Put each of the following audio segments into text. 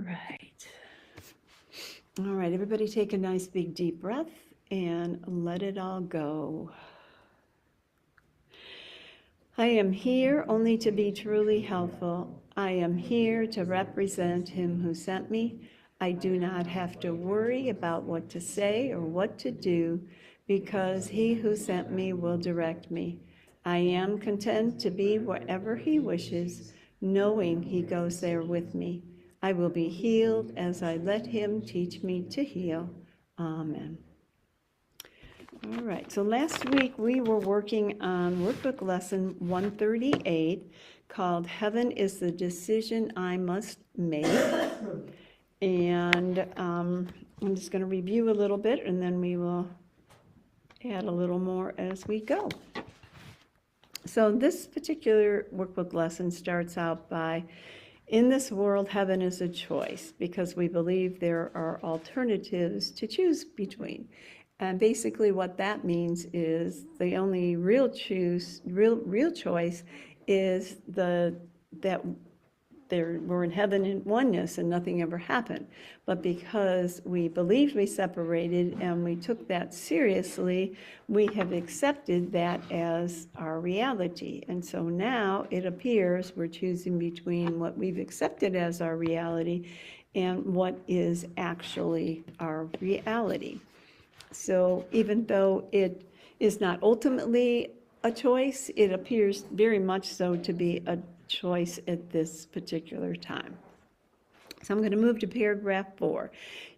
right. All right, everybody take a nice big deep breath and let it all go. I am here only to be truly helpful. I am here to represent him who sent me. I do not have to worry about what to say or what to do because he who sent me will direct me. I am content to be wherever he wishes, knowing he goes there with me. I will be healed as I let him teach me to heal. Amen. All right, so last week we were working on workbook lesson 138 called Heaven is the Decision I Must Make. And I'm just going to review a little bit and then we will add a little more as we go. So this particular workbook lesson starts out by, in this world, heaven is a choice because we believe there are alternatives to choose between. And basically what that means is the only real choice is that we're in heaven in oneness and nothing ever happened. But because we believed we separated and we took that seriously, we have accepted that as our reality. And so now it appears we're choosing between what we've accepted as our reality and what is actually our reality. So even though it is not ultimately a choice, it appears very much so to be a choice at this particular time. So I'm going to move to paragraph 4.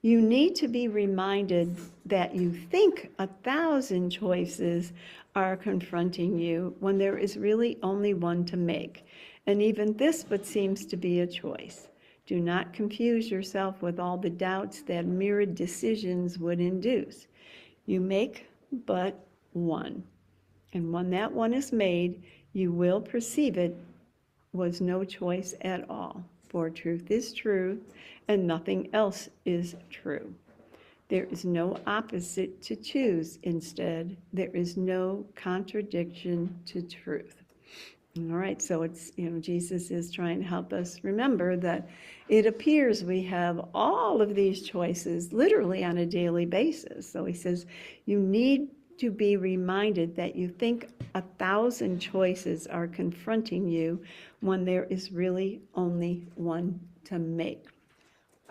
You need to be reminded that you think 1,000 choices are confronting you when there is really only one to make. And even this but seems to be a choice. Do not confuse yourself with all the doubts that mirrored decisions would induce. You make but one. And when that one is made, you will perceive it was no choice at all. For truth is truth, and nothing else is true. There is no opposite to choose. Instead, there is no contradiction to truth. All right, so it's, Jesus is trying to help us remember that it appears we have all of these choices literally on a daily basis. So he says, you need to be reminded that you think 1,000 choices are confronting you when there is really only one to make.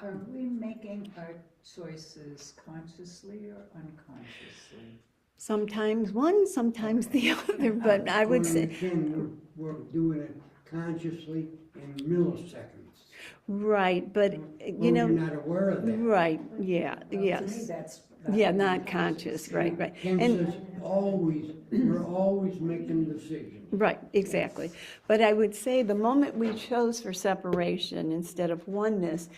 Are we making our choices consciously or unconsciously? Sometimes one, sometimes the other, but I would say... We're doing it consciously in milliseconds. Right, but, you're not aware of that. Right, yeah, Well, yes. to me, that's Yeah, not conscious, right. Ken And says we're always making decisions. right, exactly. But I would say the moment we chose for separation instead of oneness,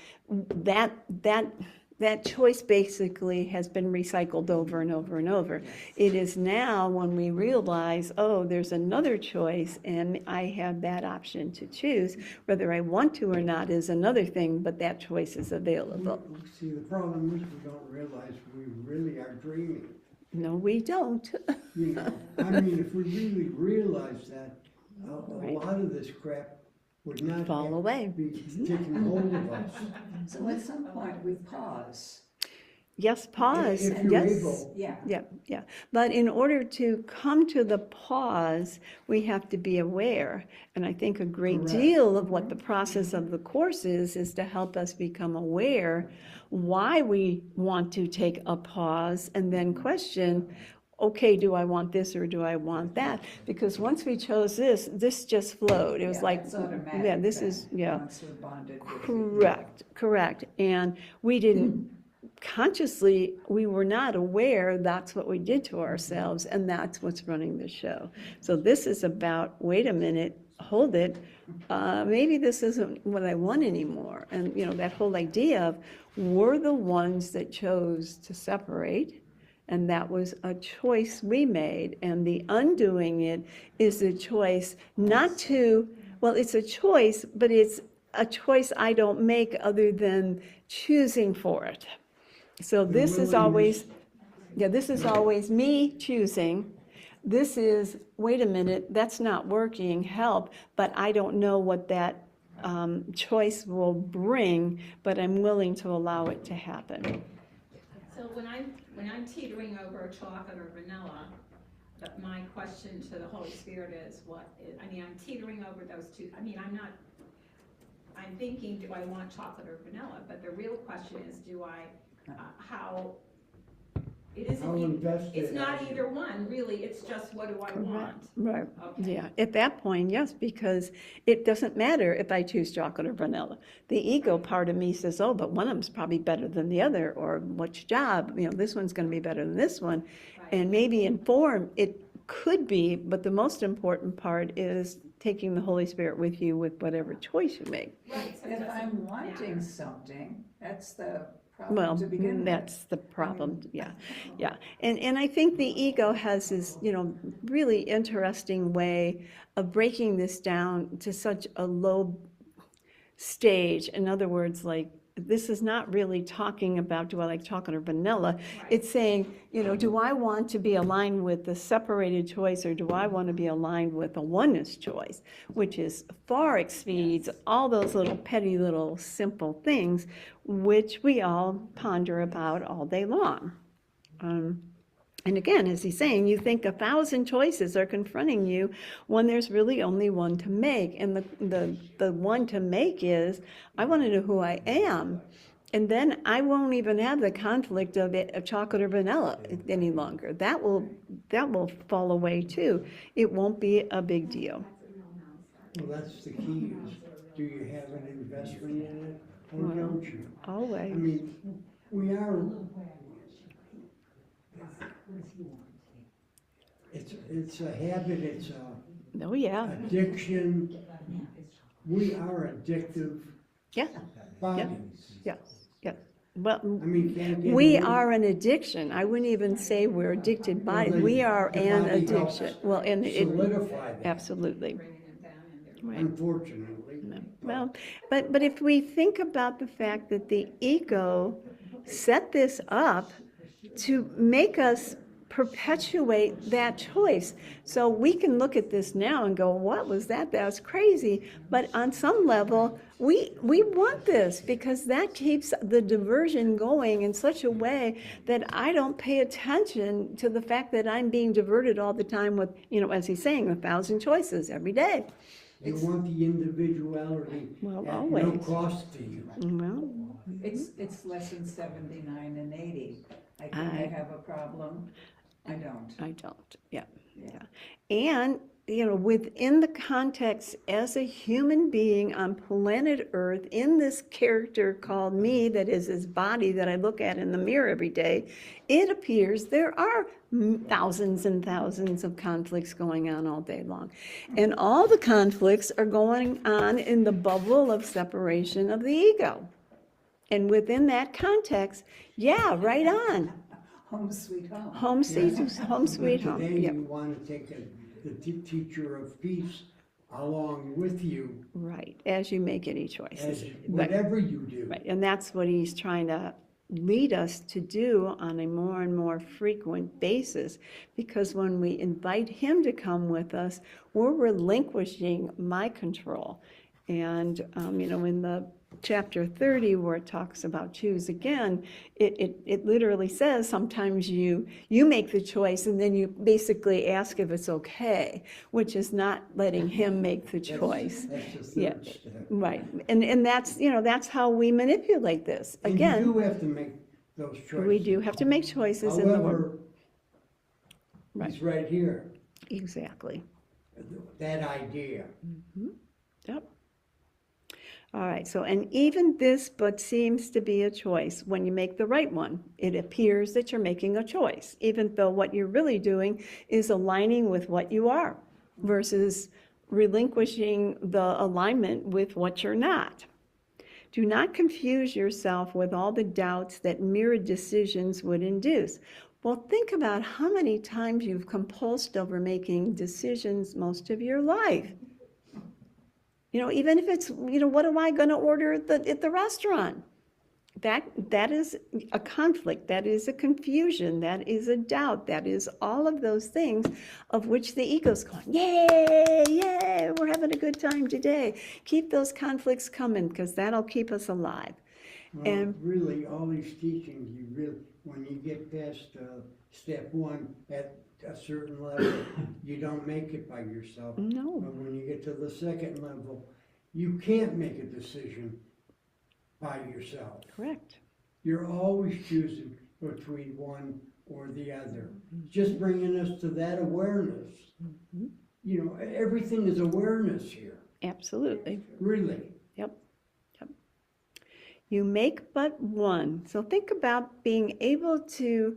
that choice basically has been recycled over and over and over. It is now when we realize, oh, there's another choice and I have that option to choose. Whether I want to or not is another thing, but that choice is available. See, the problem is we don't realize we really are dreaming. No, we don't. I mean, if we really realize that, a lot of this crap would not fall away. Be taking hold of us. So at some point we pause. Yes, pause. If you're Yes. able. Yeah. But in order to come to the pause, we have to be aware. And I think a great deal of what the process of the course is to help us become aware why we want to take a pause and then question, okay, do I want this or do I want that? Because once we chose this just flowed. It was like, it's automatic once we're bonded with correct. And we didn't consciously, we were not aware that's what we did to ourselves, and that's what's running the show. So this is about, wait a minute, hold it, maybe this isn't what I want anymore. And that whole idea of we're the ones that chose to separate, and that was a choice we made, and the undoing it is a choice not to, well, it's a choice, but it's a choice I don't make other than choosing for it. So this is always me choosing. This is, wait a minute, that's not working, help, but I don't know what that choice will bring, but I'm willing to allow it to happen. So when I'm teetering over chocolate or vanilla, but my question to the Holy Spirit is I'm teetering over those two. I'm thinking, do I want chocolate or vanilla? But the real question is, How invested it's not are you? either one, really, it's just what do I want? Right, Okay. yeah, at that point, yes, because it doesn't matter if I choose chocolate or vanilla. The ego part of me says, oh, but one of them's probably better than the other, or what's your job? This one's gonna be better than this one. Right. And maybe in form, it could be, but the most important part is taking the Holy Spirit with you with whatever choice you make. Right, so it If doesn't I'm wanting matter. something, that's the Well, problem to begin with. that's the problem, yeah, yeah. And I think the ego has this, really interesting way of breaking this down to such a low stage. In other words, like, this is not really talking about, do I like chocolate or vanilla? Right. It's saying, do I want to be aligned with the separated choice, or do I want to be aligned with a oneness choice, which is far exceeds all those little petty little simple things, which we all ponder about all day long. And again, as he's saying, you think 1,000 choices are confronting you when there's really only one to make. And the one to make is, I want to know who I am. And then I won't even have the conflict of chocolate or vanilla any longer. That will fall away too. It won't be a big deal. Well, that's the key, is do you have an investment in it, or Well, don't you? Always. I mean, we are, it's a habit, it's a Oh, yeah. addiction. We are addictive Yeah, bodies. yeah, yeah. Well, I mean, can't get we away- are an addiction. I wouldn't even say we're addicted by it. Well, We are the an body helps addiction. Well, and it, solidify that, absolutely. Bringing it down in there. Right. unfortunately. Well, but if we think about the fact that the ego set this up to make us perpetuate that choice. So we can look at this now and go, what was that? That's crazy. But on some level, we want this because that keeps the diversion going in such a way that I don't pay attention to the fact that I'm being diverted all the time with, as he's saying, 1,000 choices every day. You want the individuality Well, at no always. cost to you. Well, It's lesson 79 and 80. I think I have a problem. I don't. I don't, yeah. Yeah. And, within the context as a human being on planet Earth, in this character called me, that is his body that I look at in the mirror every day, it appears there are thousands and thousands of conflicts going on all day long. And all the conflicts are going on in the bubble of separation of the ego. And within that context, yeah, right on. Home sweet home. Home sweet home. Today, Yep. you want to take the teacher of peace along with you Right, as you make any choices. as Right, whatever you do. right, and that's what he's trying to lead us to do on a more and more frequent basis, because when we invite him to come with us, we're relinquishing my control. And, in the chapter 30, where it talks about choose again, it literally says sometimes you make the choice and then you basically ask if it's okay, which is not letting him make the choice. That's the Yeah, third step. right. And that's how we manipulate this. And you Again, do have to make those choices. we do have to make choices in the world. However, Right. it's right here, Exactly. that idea. Yep. All right, so, and even this but seems to be a choice. When you make the right one, it appears that you're making a choice, even though what you're really doing is aligning with what you are versus relinquishing the alignment with what you're not. Do not confuse yourself with all the doubts that mirrored decisions would induce. Well, think about how many times you've compulsed over making decisions most of your life. Even if it's, what am I going to order at the restaurant? that is a conflict, that is a confusion, that is a doubt, that is all of those things of which the ego's going, yay, yay, we're having a good time today. Keep those conflicts coming, because that'll keep us alive. Well, And- really, all these teachings, you really, when you get past step one at a certain level, you don't make it by yourself. No. But when you get to the second level, you can't make a decision by yourself. Correct. You're always choosing between one or the other. Just bringing us to that awareness. You know, everything is awareness here, Absolutely. really. Yep. You make but one. So think about being able to,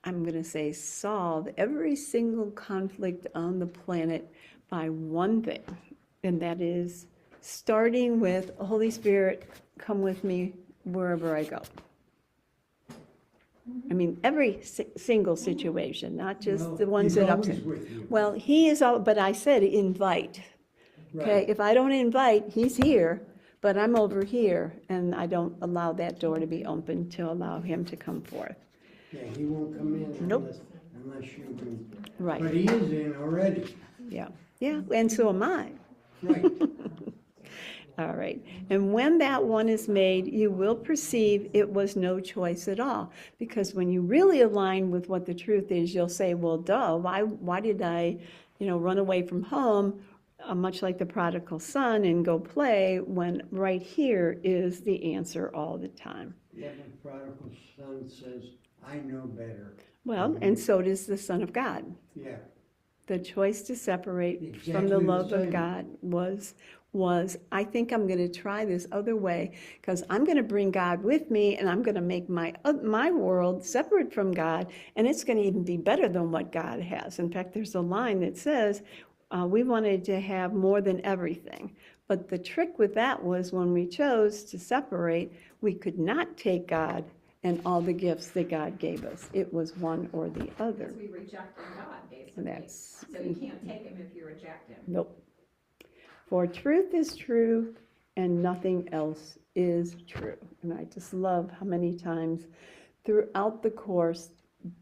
I'm going to say, solve every single conflict on the planet by one thing, and that is starting with, Holy Spirit, come with me wherever I go. I mean, every single situation, not just Well, the ones he's that always upset. with you. Well, he is all, but I said invite. Okay, Right. if I don't invite, he's here, but I'm over here, and I don't allow that door to be open to allow him to come forth. Yeah, he won't come in Nope. unless you do. Right. But he is in already. Yeah, and so am I. Right. All right, and when that one is made, you will perceive it was no choice at all. Because when you really align with what the truth is, you'll say, well, duh, why did I, run away from home, much like the prodigal son, and go play, when right here is the answer all the time. Yeah, the prodigal son says, I know better. Well, and so does the Son of God. Yeah. The choice to separate from Exactly the the love of same. God was, I think I'm going to try this other way, because I'm going to bring God with me, and I'm going to make my world separate from God, and it's going to even be better than what God has. In fact, there's a line that says, we wanted to have more than everything. But the trick with that was when we chose to separate, we could not take God and all the gifts that God gave us. It was one or the other. Because we rejected God, basically. That's- So you can't take him if you reject him. Nope. For truth is true and nothing else is true. And I just love how many times throughout the course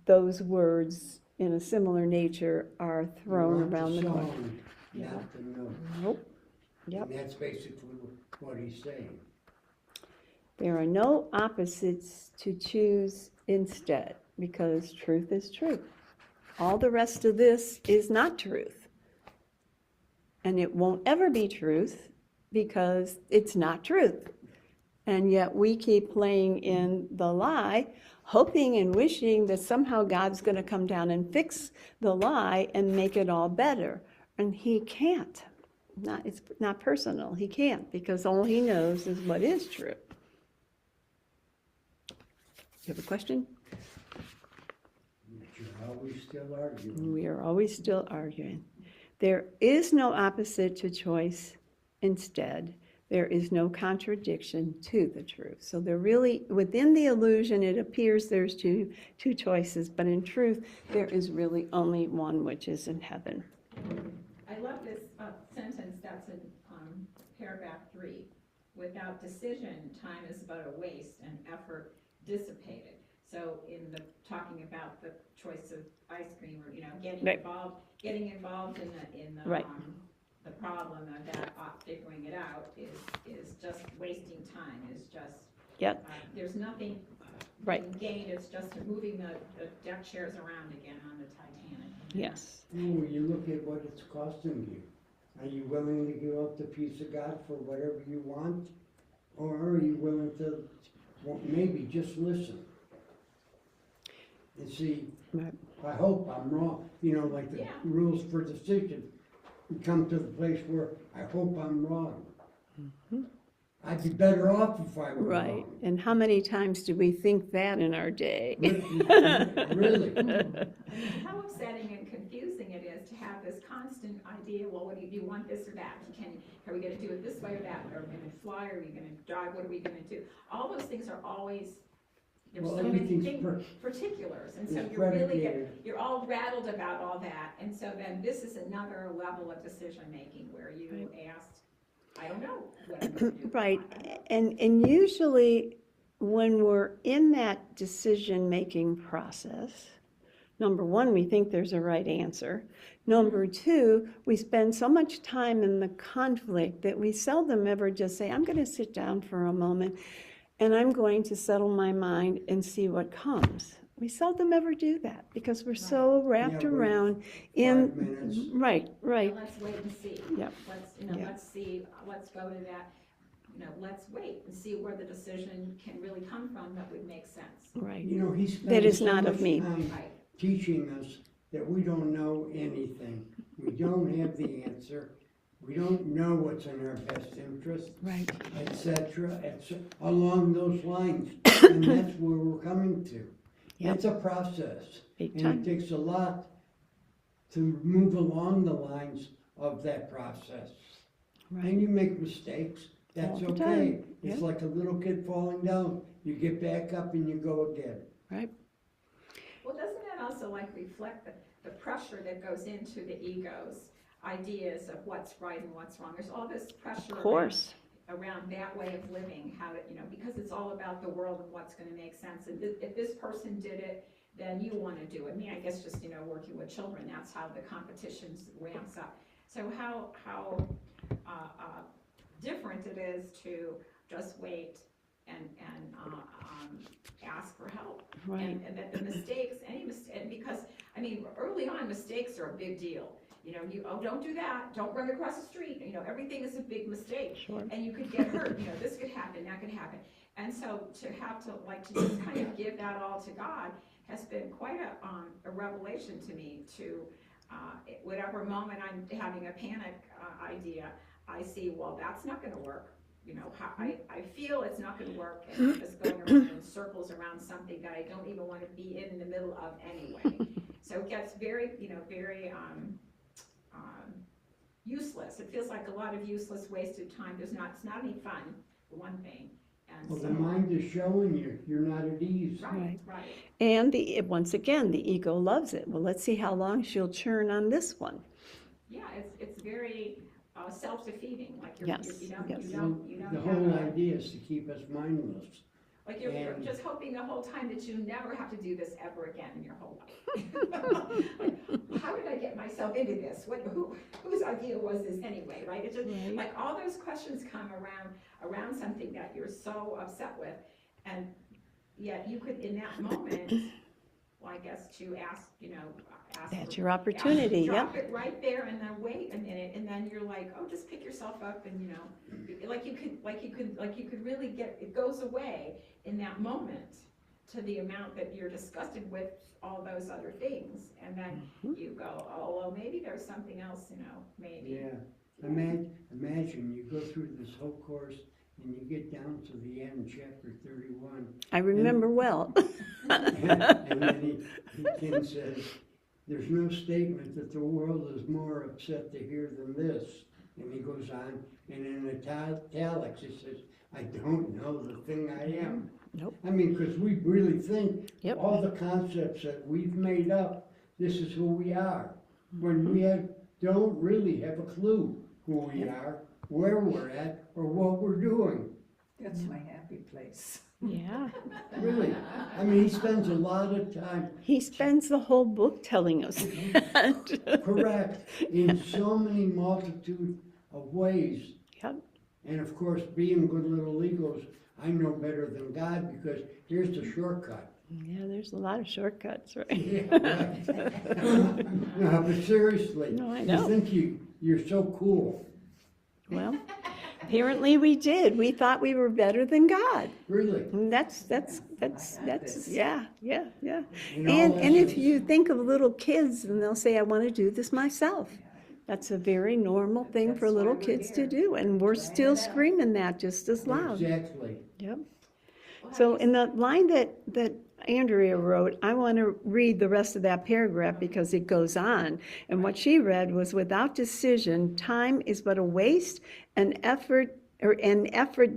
those words in a similar nature are thrown You want around the course. song, not the note. Nope. Yep. And that's basically what he's saying. There are no opposites to choose instead, because truth is truth. All the rest of this is not truth. And it won't ever be truth because it's not truth. And yet we keep playing in the lie, hoping and wishing that somehow God's going to come down and fix the lie and make it all better. And he can't. It's not personal. He can't, because all he knows is what is true. You have a question? But you're always still arguing. We are always still arguing. There is no opposite to choice. Instead, there is no contradiction to the truth. So they're really, within the illusion, it appears there's two choices, but in truth, there is really only one, which is in heaven. I love this sentence that's in paragraph 3. Without decision, time is but a waste and effort dissipated. So in the talking about the choice of ice cream, or getting Right. involved in the Right. The problem of that figuring it out is just wasting time. Is just Yep. There's nothing Right. being gained. It's just moving the deck chairs around again on the Titanic. Yes. No, you look at what it's costing you. Are you willing to give up the peace of God for whatever you want? Or are you willing to, well, maybe just listen? And see, Right. I hope I'm wrong, like the Yeah. rules for decision. We come to the place where I hope I'm wrong. I'd be better off if I were Right. wrong. And how many times do we think that in our day? Really? How upsetting and confusing it is to have this constant idea, well, what do you want this or that? Are we gonna do it this way or that? Are we gonna fly? Are we gonna drive? What are we gonna do? All those things are always, there's Well, so many everything's things, particulars, and so it's you're really, predicated. you're all rattled about all that, and so then this is another level of decision-making where you asked, I don't know what I'm gonna do. Right, and usually when we're in that decision-making process, number one, we think there's a right answer. Number two, we spend so much time in the conflict that we seldom ever just say, I'm going to sit down for a moment and I'm going to settle my mind and see what comes. We seldom ever do that because we're so wrapped Yeah, around 5 minutes. right. Now, let's wait and see. Yep. Yeah. Let's see, let's go to that, let's wait and see where the decision can really come from that would make sense. Right. You know, he That is spends so not of much me. time Right. teaching us that we don't know anything. We don't have the answer. We don't know what's in our best interest, Right. etc., along those lines. And that's where we're coming to. Yep. It's a process. Big And time. it takes a lot to move along the lines of that process. Right. And you make mistakes. That's All the okay. time. It's Yep. like a little kid falling down. You get back up and you go again. Right. Well, doesn't that also like reflect the pressure that goes into the ego's ideas of what's right and what's wrong? There's all this pressure Of course. around that way of living, how to, because it's all about the world and what's gonna make sense. And if this person did it, then you wanna do it. I mean, I guess just, working with children, that's how the competitions ramps up. So how different it is to just wait and ask for help. Right. And that the mistakes, because, early on, mistakes are a big deal. Don't do that, don't run across the street, everything is a big mistake. Sure. And you could get hurt, this could happen, that could happen. And so to have to just kind of give that all to God has been quite a revelation to me to, whatever moment I'm having a panic idea, I see, well, that's not gonna work. How I feel it's not gonna work, and I'm just going around in circles around something that I don't even wanna be in the middle of anyway. So it gets very, very, useless. It feels like a lot of useless, wasted time. It's not any fun, for one thing. And Well, so, the mind is showing you're not at ease. right. And once again, the ego loves it. Well, let's see how long she'll churn on this one. Yeah, it's very self-defeating. Like Yes, you yes. don't The have whole idea is to keep us mindless. like you're and- just hoping the whole time that you never have to do this ever again in your whole life. Like, how did I get myself into this? Whose idea was this anyway? Right? It's just Right. like all those questions come around something that you're so upset with, and yet you could in that moment, well, I guess to ask, ask. That's for- your opportunity, Drop yep. it right there and then wait a minute, and then you're like, oh, just pick yourself up and, like you could really it goes away in that moment to the amount that you're disgusted with all those other things. And then you go, oh, well, maybe there's something else, maybe. Yeah. Imagine you go through this whole course and you get down to the end, chapter 31. I remember well. And then Ken says, there's no statement that the world is more upset to hear than this. And he goes on, and in italics, he says, I don't know the thing I am. Nope. Because we really think Yep. all the concepts that we've made up, this is who we are. When we don't really have a clue who we are, where we're at, or what we're doing. That's my happy place. Yeah. Really. He spends a lot of time, He spends the whole book telling us that. correct, in so many multitude of ways. Yep. And of course, being good little egos, I know better than God because here's the shortcut. Yeah, there's a lot of shortcuts, right? Yeah, right. No, but seriously, No, I you know. think you're so cool. Well, apparently we did. We thought we were better than God. Really. And that's yeah. In all And if essence. you think of little kids and they'll say, I want to do this myself. That's a very normal thing for That's why little we're kids to here. do, and we're Try it still out. screaming that just as loud. Exactly. Yep. Well, So in the line that Andrea wrote, I want to read the rest of that paragraph because it goes on. And what she read was, without decision, time is but a waste, an effort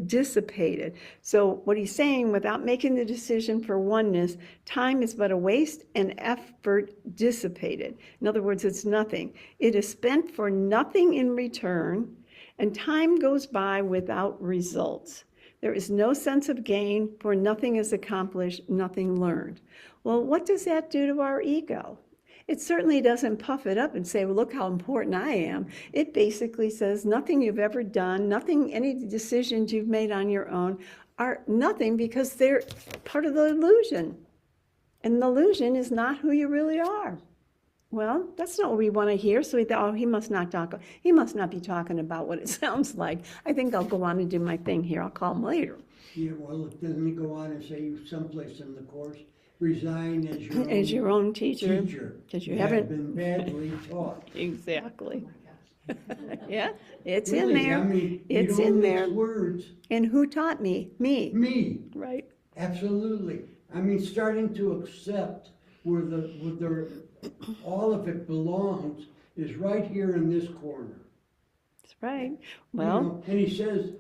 dissipated. So what he's saying, without making the decision for oneness, time is but a waste, and effort dissipated. In other words, it's nothing. It is spent for nothing in return, and time goes by without results. There is no sense of gain, for nothing is accomplished, nothing learned. Well, what does that do to our ego? It certainly doesn't puff it up and say, well, look how important I am. It basically says nothing you've ever done, nothing, any decisions you've made on your own are nothing, because they're part of the illusion. And the illusion is not who you really are. Well, that's not what we want to hear. So we thought, oh, he must not be talking about what it sounds like. I think I'll go on and do my thing here. I'll call him later. Yeah, well, doesn't he go on and say someplace in the course, resign As your own teacher. Because you haven't been badly taught. Exactly. Yeah, it's Really, in there. I mean, It's you don't in mix there. words. And who taught me? Me. Me, Right. absolutely. I mean, starting to accept where all of it belongs is right here in this corner. That's right. You Well, know, and he says,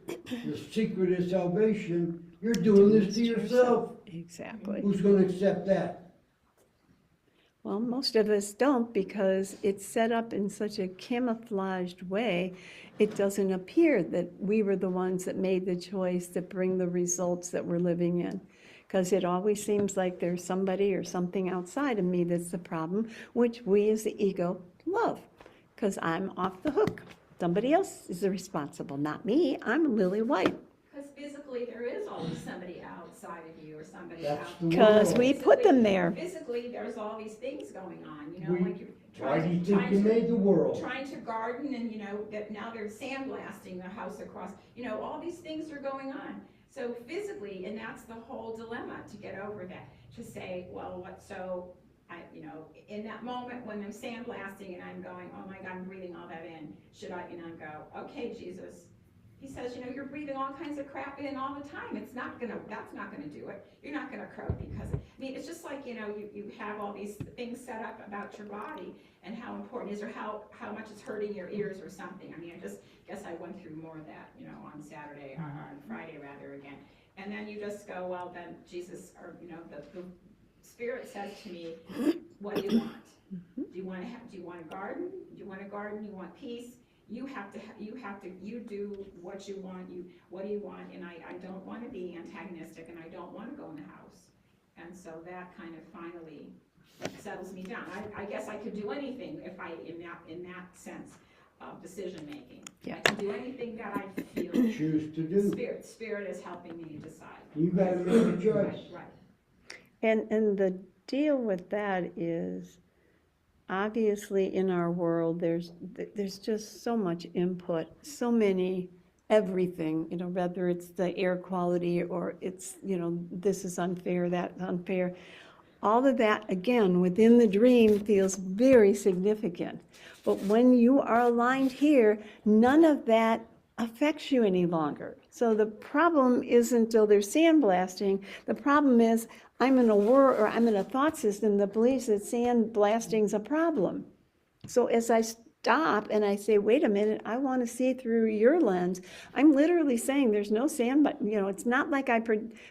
the secret is salvation. You're doing this to yourself. exactly. Who's gonna accept that? Well, most of us don't, because it's set up in such a camouflaged way, it doesn't appear that we were the ones that made the choice to bring the results that we're living in. Because it always seems like there's somebody or something outside of me that's the problem, which we as the ego love, because I'm off the hook. Somebody else is the responsible, not me. I'm Lily White. Because physically, there is always somebody outside of you or somebody That's out. the Because world. we put them there. Physically, there's all these things going on, you know, We- like you're Why do you trying think you made the world? trying to garden, and you know, that now they're sandblasting the house across, you know, all these things are going on. So physically, and that's the whole dilemma, to get over that, to say, well, you know, in that moment when I'm sandblasting and I'm going, oh my God, I'm breathing all that in, should I, you know, go, okay, Jesus. He says, you know, you're breathing all kinds of crap in all the time. That's not gonna do it. You're not gonna croak because, I mean, it's just like, you know, you have all these things set up about your body and how important it is, or how much it's hurting your ears or something. I mean, I just guess I went through more of that, you know, on Saturday, or on Friday rather, again. And then you just go, well, then Jesus, or, you know, the Spirit says to me, what do you want? Do you want a garden? Do you want a garden? You want peace? You do what you want. What do you want? And I don't want to be antagonistic, and I don't want to go in the house. And so that kind of finally settles me down. I guess I could do anything if in that sense of decision making. Yeah. I can do anything that I feel. Choose to do. Spirit is helping me decide. You gotta make a choice. Right. And the deal with that is, obviously in our world, there's just so much input, so many everything, you know, whether it's the air quality or it's, you know, this is unfair, that's unfair. All of that, again, within the dream feels very significant. But when you are aligned here, none of that affects you any longer. So the problem isn't till they're sandblasting. The problem is I'm in a world, or I'm in a thought system that believes that sandblasting's a problem. So as I stop and I say, wait a minute, I want to see through your lens, I'm literally saying there's no sand, but you know, it's not like I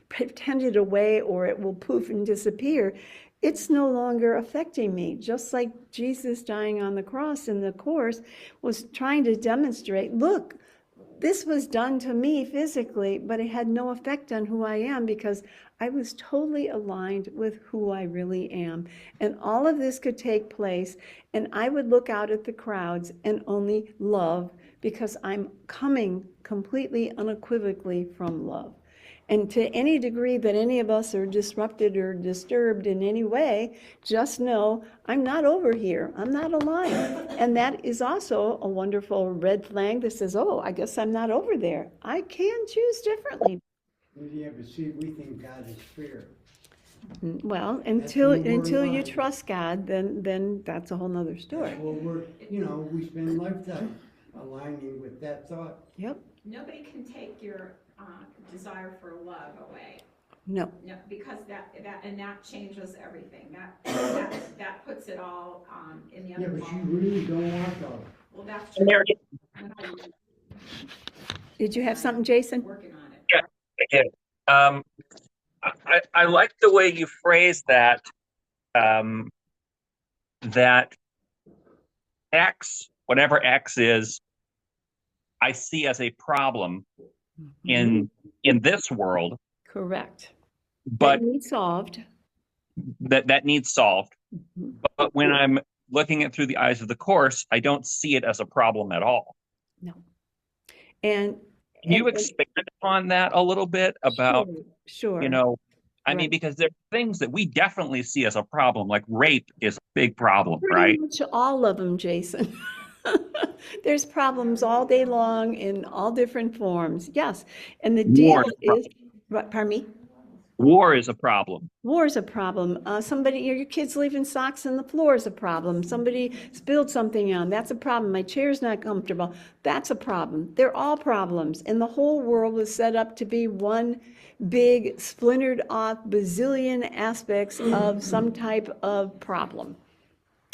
pretend it away or it will poof and disappear. It's no longer affecting me, just like Jesus dying on the cross in the Course was trying to demonstrate, look, this was done to me physically, but it had no effect on who I am, because I was totally aligned with who I really am. And all of this could take place, and I would look out at the crowds and only love, because I'm coming completely unequivocally from love. And to any degree that any of us are disrupted or disturbed in any way, just know I'm not over here. I'm not aligned. And that is also a wonderful red flag that says, oh, I guess I'm not over there. I can choose differently. Yeah, but see, we think God is fair. Well, That's when we're until you aligned. trust God, then that's a whole nother story. That's what we spend lifetime aligning with that thought. Yep. Nobody can take your desire for love away. No. No, because that changes everything. That puts it all in the Yeah, other but you column. really don't want those. Well, that's true. Did you have something, Jason? Working on it. I did. I like the way you phrase that. That X, whatever X is, I see as a problem in in this world, Correct. but That needs solved. that needs solved. Mhm. But when I'm looking at through the eyes of the Course, I don't see it as a problem at all. No. And, Can you and expand upon that a little bit sure, about, you sure, know, I mean, right. because there are things that we definitely see as a problem, like rape is a big problem, Pretty right? much all of them, Jason. There's problems all day long in all different forms. Yes. And the War, deal is, what, pardon me? war is a problem. War is a problem. Somebody, your kid's leaving socks on the floor is a problem. Somebody spilled something on, that's a problem. My chair's not comfortable, that's a problem. They're all problems. And the whole world was set up to be one big splintered off bazillion aspects of some type of problem.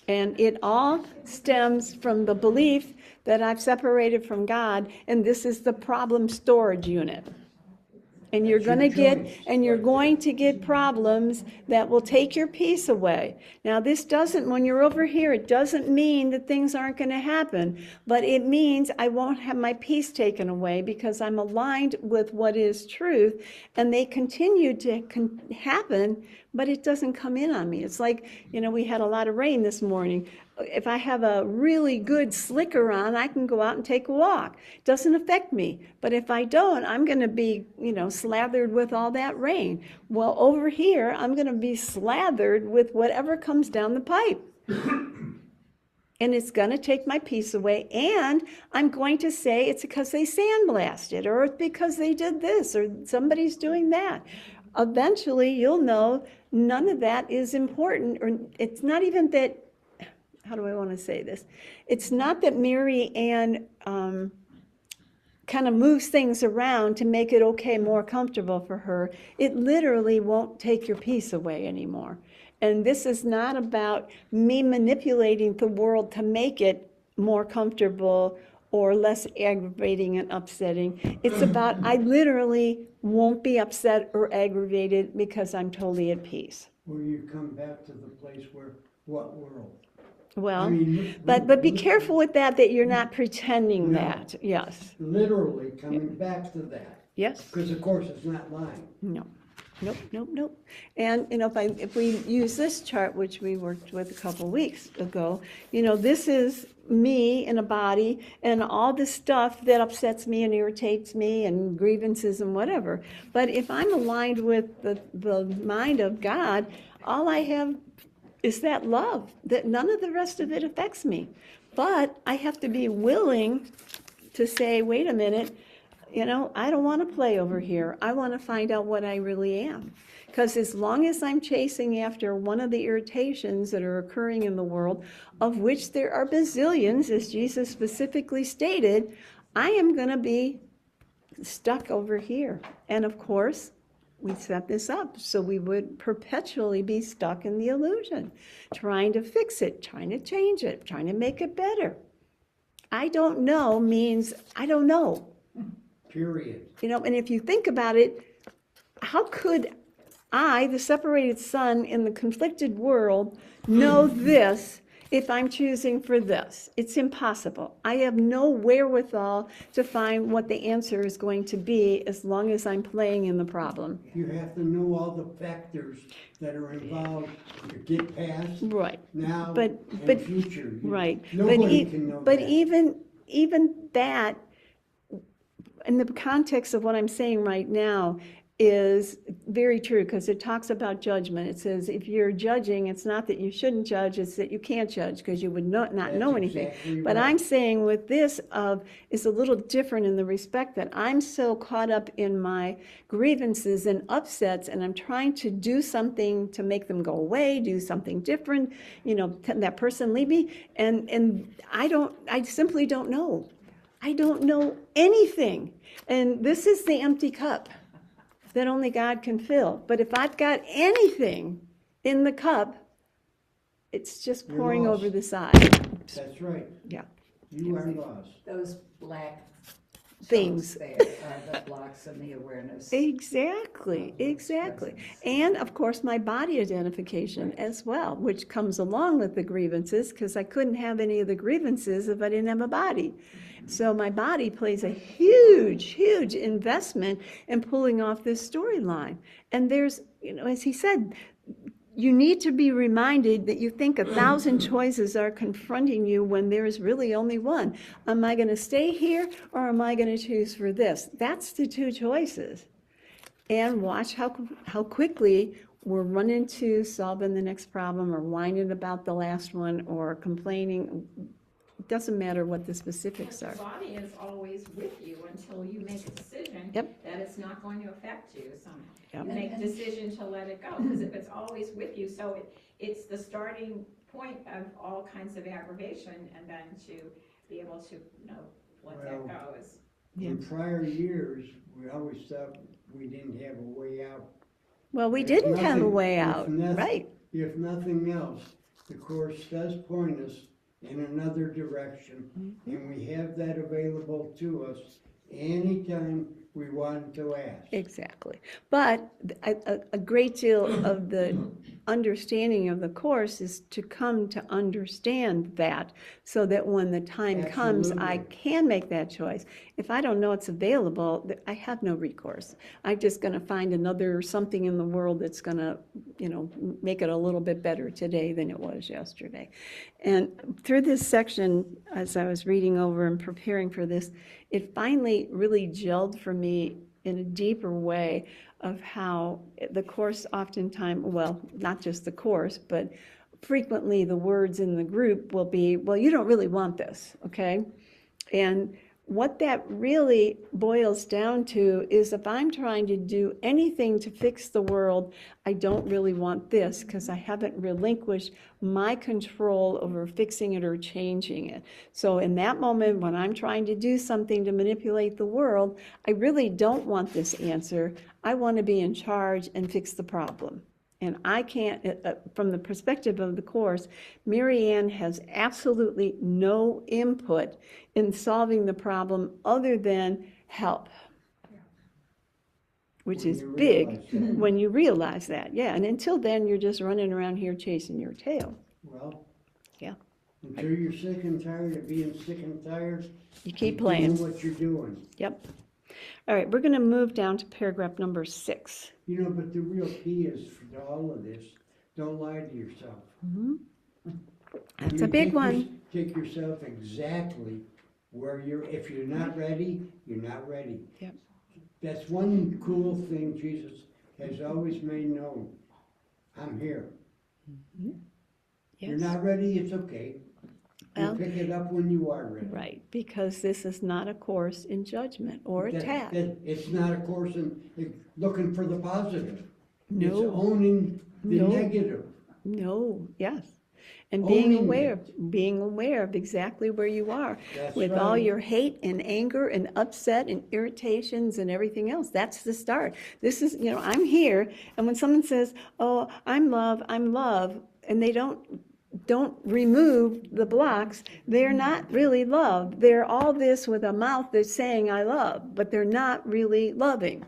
And it all stems from the belief that I've separated from God, and this is the problem storage unit. And you're That's your going to get, choice and you're right going there. to get problems that will take your peace away. Now, this doesn't, when you're over here, it doesn't mean that things aren't going to happen, but it means I won't have my peace taken away because I'm aligned with what is truth, and they continue to happen, but it doesn't come in on me. It's like, we had a lot of rain this morning. If I have a really good slicker on, I can go out and take a walk. Doesn't affect me. But if I don't, I'm going to be, slathered with all that rain. Well, over here, I'm going to be slathered with whatever comes down the pipe. And it's going to take my peace away. And I'm going to say it's because they sandblasted, or it's because they did this, or somebody's doing that. Eventually, you'll know none of that is important, or it's not even that. How do I want to say this? It's not that Mary Ann kind of moves things around to make it okay, more comfortable for her. It literally won't take your peace away anymore. And this is not about me manipulating the world to make it more comfortable or less aggravating and upsetting. It's about I literally won't be upset or aggravated because I'm totally at peace. Will you come back to the place where, what world? Well, I mean, but be careful with that you're not pretending No. that. Yes. literally coming back to that, Yes. because of course it's not lying. No. Nope, nope, nope. And, if we use this chart, which we worked with a couple weeks ago, this is me in a body and all the stuff that upsets me and irritates me and grievances and whatever. But if I'm aligned with the mind of God, all I have is that love, that none of the rest of it affects me. But I have to be willing to say, wait a minute, I don't want to play over here. I want to find out what I really am. Because as long as I'm chasing after one of the irritations that are occurring in the world, of which there are bazillions, as Jesus specifically stated, I am going to be stuck over here. And of course, we set this up so we would perpetually be stuck in the illusion, trying to fix it, trying to change it, trying to make it better. I don't know means I don't know. Period. And if you think about it, how could I, the separated son in the conflicted world, know this if I'm choosing for this? It's impossible. I have no wherewithal to find what the answer is going to be as long as I'm playing in the problem. You have to know all the factors that are involved to get past, Right. now, But and future. right. Nobody can know But that. even that, in the context of what I'm saying right now, is very true, because it talks about judgment. It says if you're judging, it's not that you shouldn't judge, it's that you can't judge because you would not know That's anything. exactly But right. I'm saying with this is a little different in the respect that I'm so caught up in my grievances and upsets, and I'm trying to do something to make them go away, do something different, that person leave me, and I simply don't know. I don't know anything. And this is the empty cup that only God can fill. But if I've got anything in the cup, it's just You're pouring lost. over the side. That's right. Yeah. You are lost. Those black Things. chunks there are the blocks in the awareness. Exactly. And of course, my body identification as well, which comes along with the grievances, because I couldn't have any of the grievances if I didn't have a body. So my body plays a huge investment in pulling off this storyline. And there's, as he said, you need to be reminded that you think 1,000 choices are confronting you when there is really only one. Am I going to stay here or am I going to choose for this? That's the two choices. And watch how quickly we're running to solving the next problem or whining about the last one or complaining. It doesn't matter what the specifics But are. the body is always with you until you make a decision Yep. that it's not going to affect you somehow. Yep. You make a decision to let it go, because if it's always with you, so it's the starting point of all kinds of aggravation, and then to be able to, let that go is. In prior years, we always thought we didn't have a way out. Well, we If didn't have a nothing- way if out, right? If nothing else, the Course does point us in another direction, and we have that available to us anytime we want to ask. Exactly. But a great deal of the understanding of the Course is to come to understand that, so that when the time comes, I Absolutely. can make that choice. If I don't know it's available, I have no recourse. I'm just going to find another something in the world that's going to, make it a little bit better today than it was yesterday. And through this section, as I was reading over and preparing for this, it finally really gelled for me in a deeper way of how the Course oftentimes, well, not just the Course, but frequently the words in the group will be, well, you don't really want this, okay? And what that really boils down to is if I'm trying to do anything to fix the world, I don't really want this because I haven't relinquished my control over fixing it or changing it. So in that moment, when I'm trying to do something to manipulate the world, I really don't want this answer. I want to be in charge and fix the problem. And I can't, from the perspective of the Course, Mary Ann has absolutely no input in solving the problem other than help, which When is you big realize that. when you realize that. Yeah, and until then, you're just running around here chasing your tail. Well. Yeah. Until you're sick and tired of being sick and tired. You keep doing playing. what you're doing. Yep. All right, we're going to move down to paragraph number 6. But the real key is for all of this, don't lie to yourself. That's a big one. Take yourself exactly where if you're not ready, you're not ready. Yep. That's one cool thing Jesus has always made known. I'm here. You're Yes. not ready, it's okay. Well, You'll pick it up when you are ready. right, because this is not a course in judgment or attack. It's not a course in looking for the positive. It's No. owning the No. negative. No, yes. And Owning being aware of exactly where you are That's with all right. your hate and anger and upset and irritations and everything else. That's the start. This is, I'm here. And when someone says, oh, I'm love, and they don't remove the blocks, they're not really love. They're all this with a mouth that's saying I love, but they're not really loving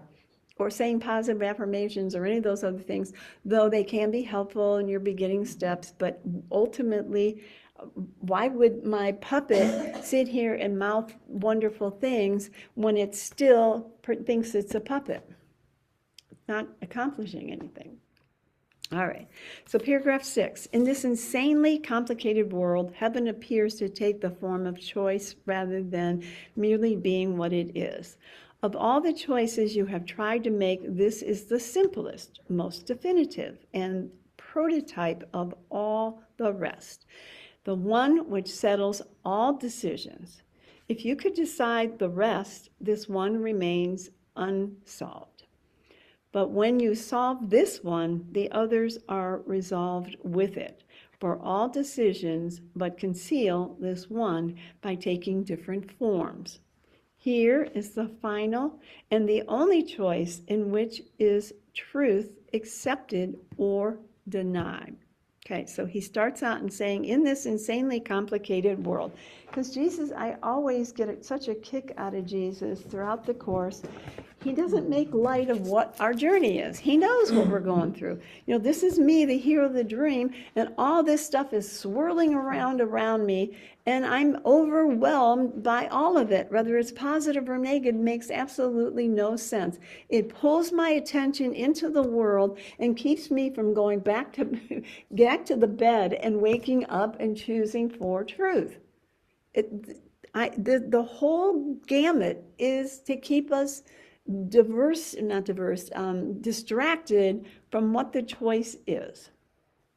or saying positive affirmations or any of those other things, though they can be helpful in your beginning steps. But ultimately, why would my puppet sit here and mouth wonderful things when it still thinks it's a puppet? It's not accomplishing anything. All right, so paragraph 6. In this insanely complicated world, heaven appears to take the form of choice rather than merely being what it is. Of all the choices you have tried to make, this is the simplest, most definitive, and prototype of all the rest. The one which settles all decisions. If you could decide the rest, this one remains unsolved. But when you solve this one, the others are resolved with it. For all decisions but conceal this one by taking different forms. Here is the final and the only choice in which is truth accepted or denied. Okay, so he starts out in saying, in this insanely complicated world, because Jesus, I always get such a kick out of Jesus throughout the Course. He doesn't make light of what our journey is. He knows what we're going through. This is me, the hero of the dream, and all this stuff is swirling around me, and I'm overwhelmed by all of it. Whether it's positive or negative makes absolutely no sense. It pulls my attention into the world and keeps me from going back to the bed and waking up and choosing for truth. The whole gamut is to keep us distracted from what the choice is.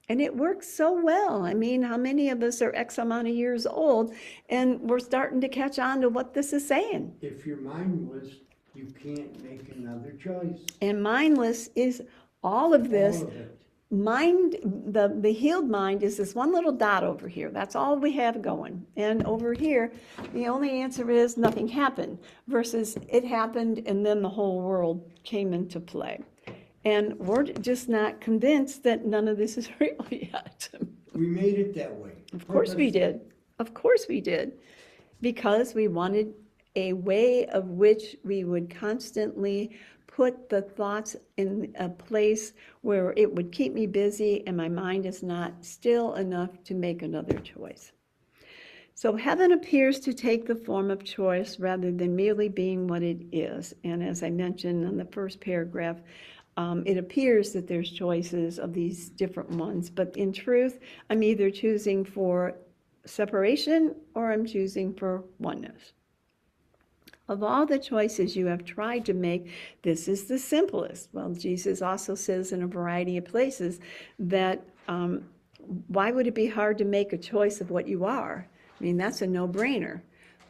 And it works so well. I mean, how many of us are X amount of years old and we're starting to catch on to what this is saying? If you're mindless, you can't make another choice. And mindless is all of this. All of it. Mind, the healed mind is this one little dot over here. That's all we have going. And over here, the only answer is nothing happened, versus it happened and then the whole world came into play. And we're just not convinced that none of this is real yet. We made it that way. Of course we did. Of course we did. Because we wanted a way of which we would constantly put the thoughts in a place where it would keep me busy and my mind is not still enough to make another choice. So heaven appears to take the form of choice rather than merely being what it is. And as I mentioned in the first paragraph, it appears that there's choices of these different ones, but in truth, I'm either choosing for separation or I'm choosing for oneness. Of all the choices you have tried to make, this is the simplest. Well, Jesus also says in a variety of places that why would it be hard to make a choice of what you are? I mean, that's a no-brainer.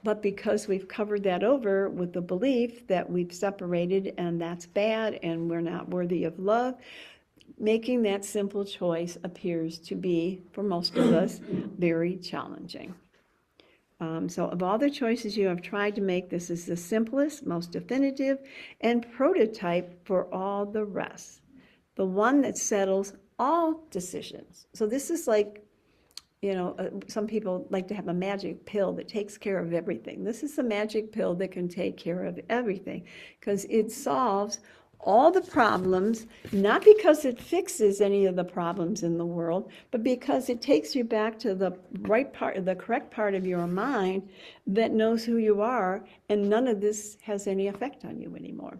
But because we've covered that over with the belief that we've separated and that's bad and we're not worthy of love, making that simple choice appears to be, for most of us, very challenging. So of all the choices you have tried to make, this is the simplest, most definitive, and prototype for all the rest. The one that settles all decisions. So this is like, some people like to have a magic pill that takes care of everything. This is a magic pill that can take care of everything because it solves all the problems, not because it fixes any of the problems in the world, but because it takes you back to the right part, the correct part of your mind that knows who you are, and none of this has any effect on you anymore.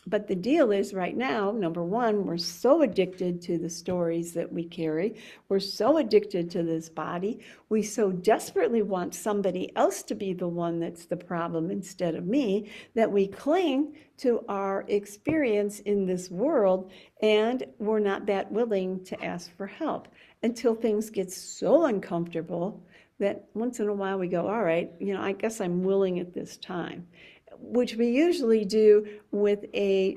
But the deal is right now, number one, we're so addicted to the stories that we carry. We're so addicted to this body. We so desperately want somebody else to be the one that's the problem instead of me, that we cling to our experience in this world, and we're not that willing to ask for help until things get so uncomfortable that once in a while we go, all right, I guess I'm willing at this time. Which we usually do with a,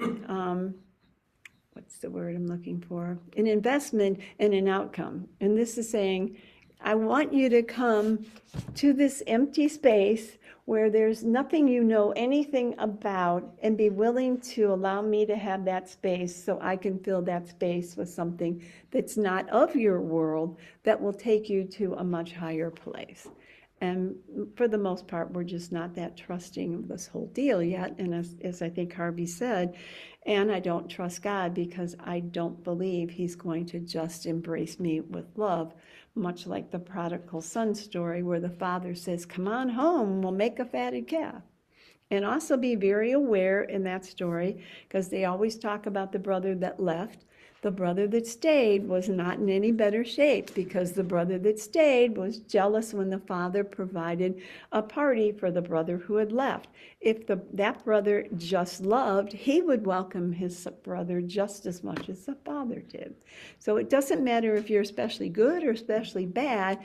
what's the word I'm looking for? An investment and an outcome. And this is saying, I want you to come to this empty space where there's nothing you know anything about and be willing to allow me to have that space so I can fill that space with something that's not of your world that will take you to a much higher place. And for the most part, we're just not that trusting of this whole deal yet. And as I think Harvey said, and I don't trust God because I don't believe he's going to just embrace me with love, much like the prodigal son story where the father says, come on home, we'll make a fatted calf. And also be very aware in that story, because they always talk about the brother that left. The brother that stayed was not in any better shape because the brother that stayed was jealous when the father provided a party for the brother who had left. If that brother just loved, he would welcome his brother just as much as the father did. So it doesn't matter if you're especially good or especially bad.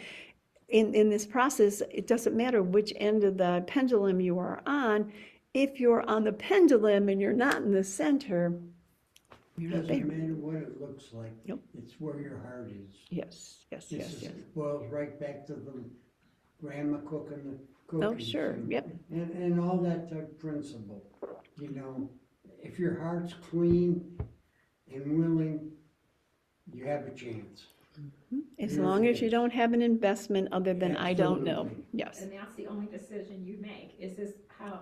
In this process, it doesn't matter which end of the pendulum you are on. If you're on the pendulum and you're not in the center, you're not there. Doesn't matter what it looks like. Yep. It's where your heart is. Yes. It boils right back to the grandma cooking the cookies. Oh, sure, yep. And all that type of principle. If your heart's clean and willing, you have a chance. As long as you don't have an investment other than I don't know. Absolutely. Yes. And that's the only decision you make, is this how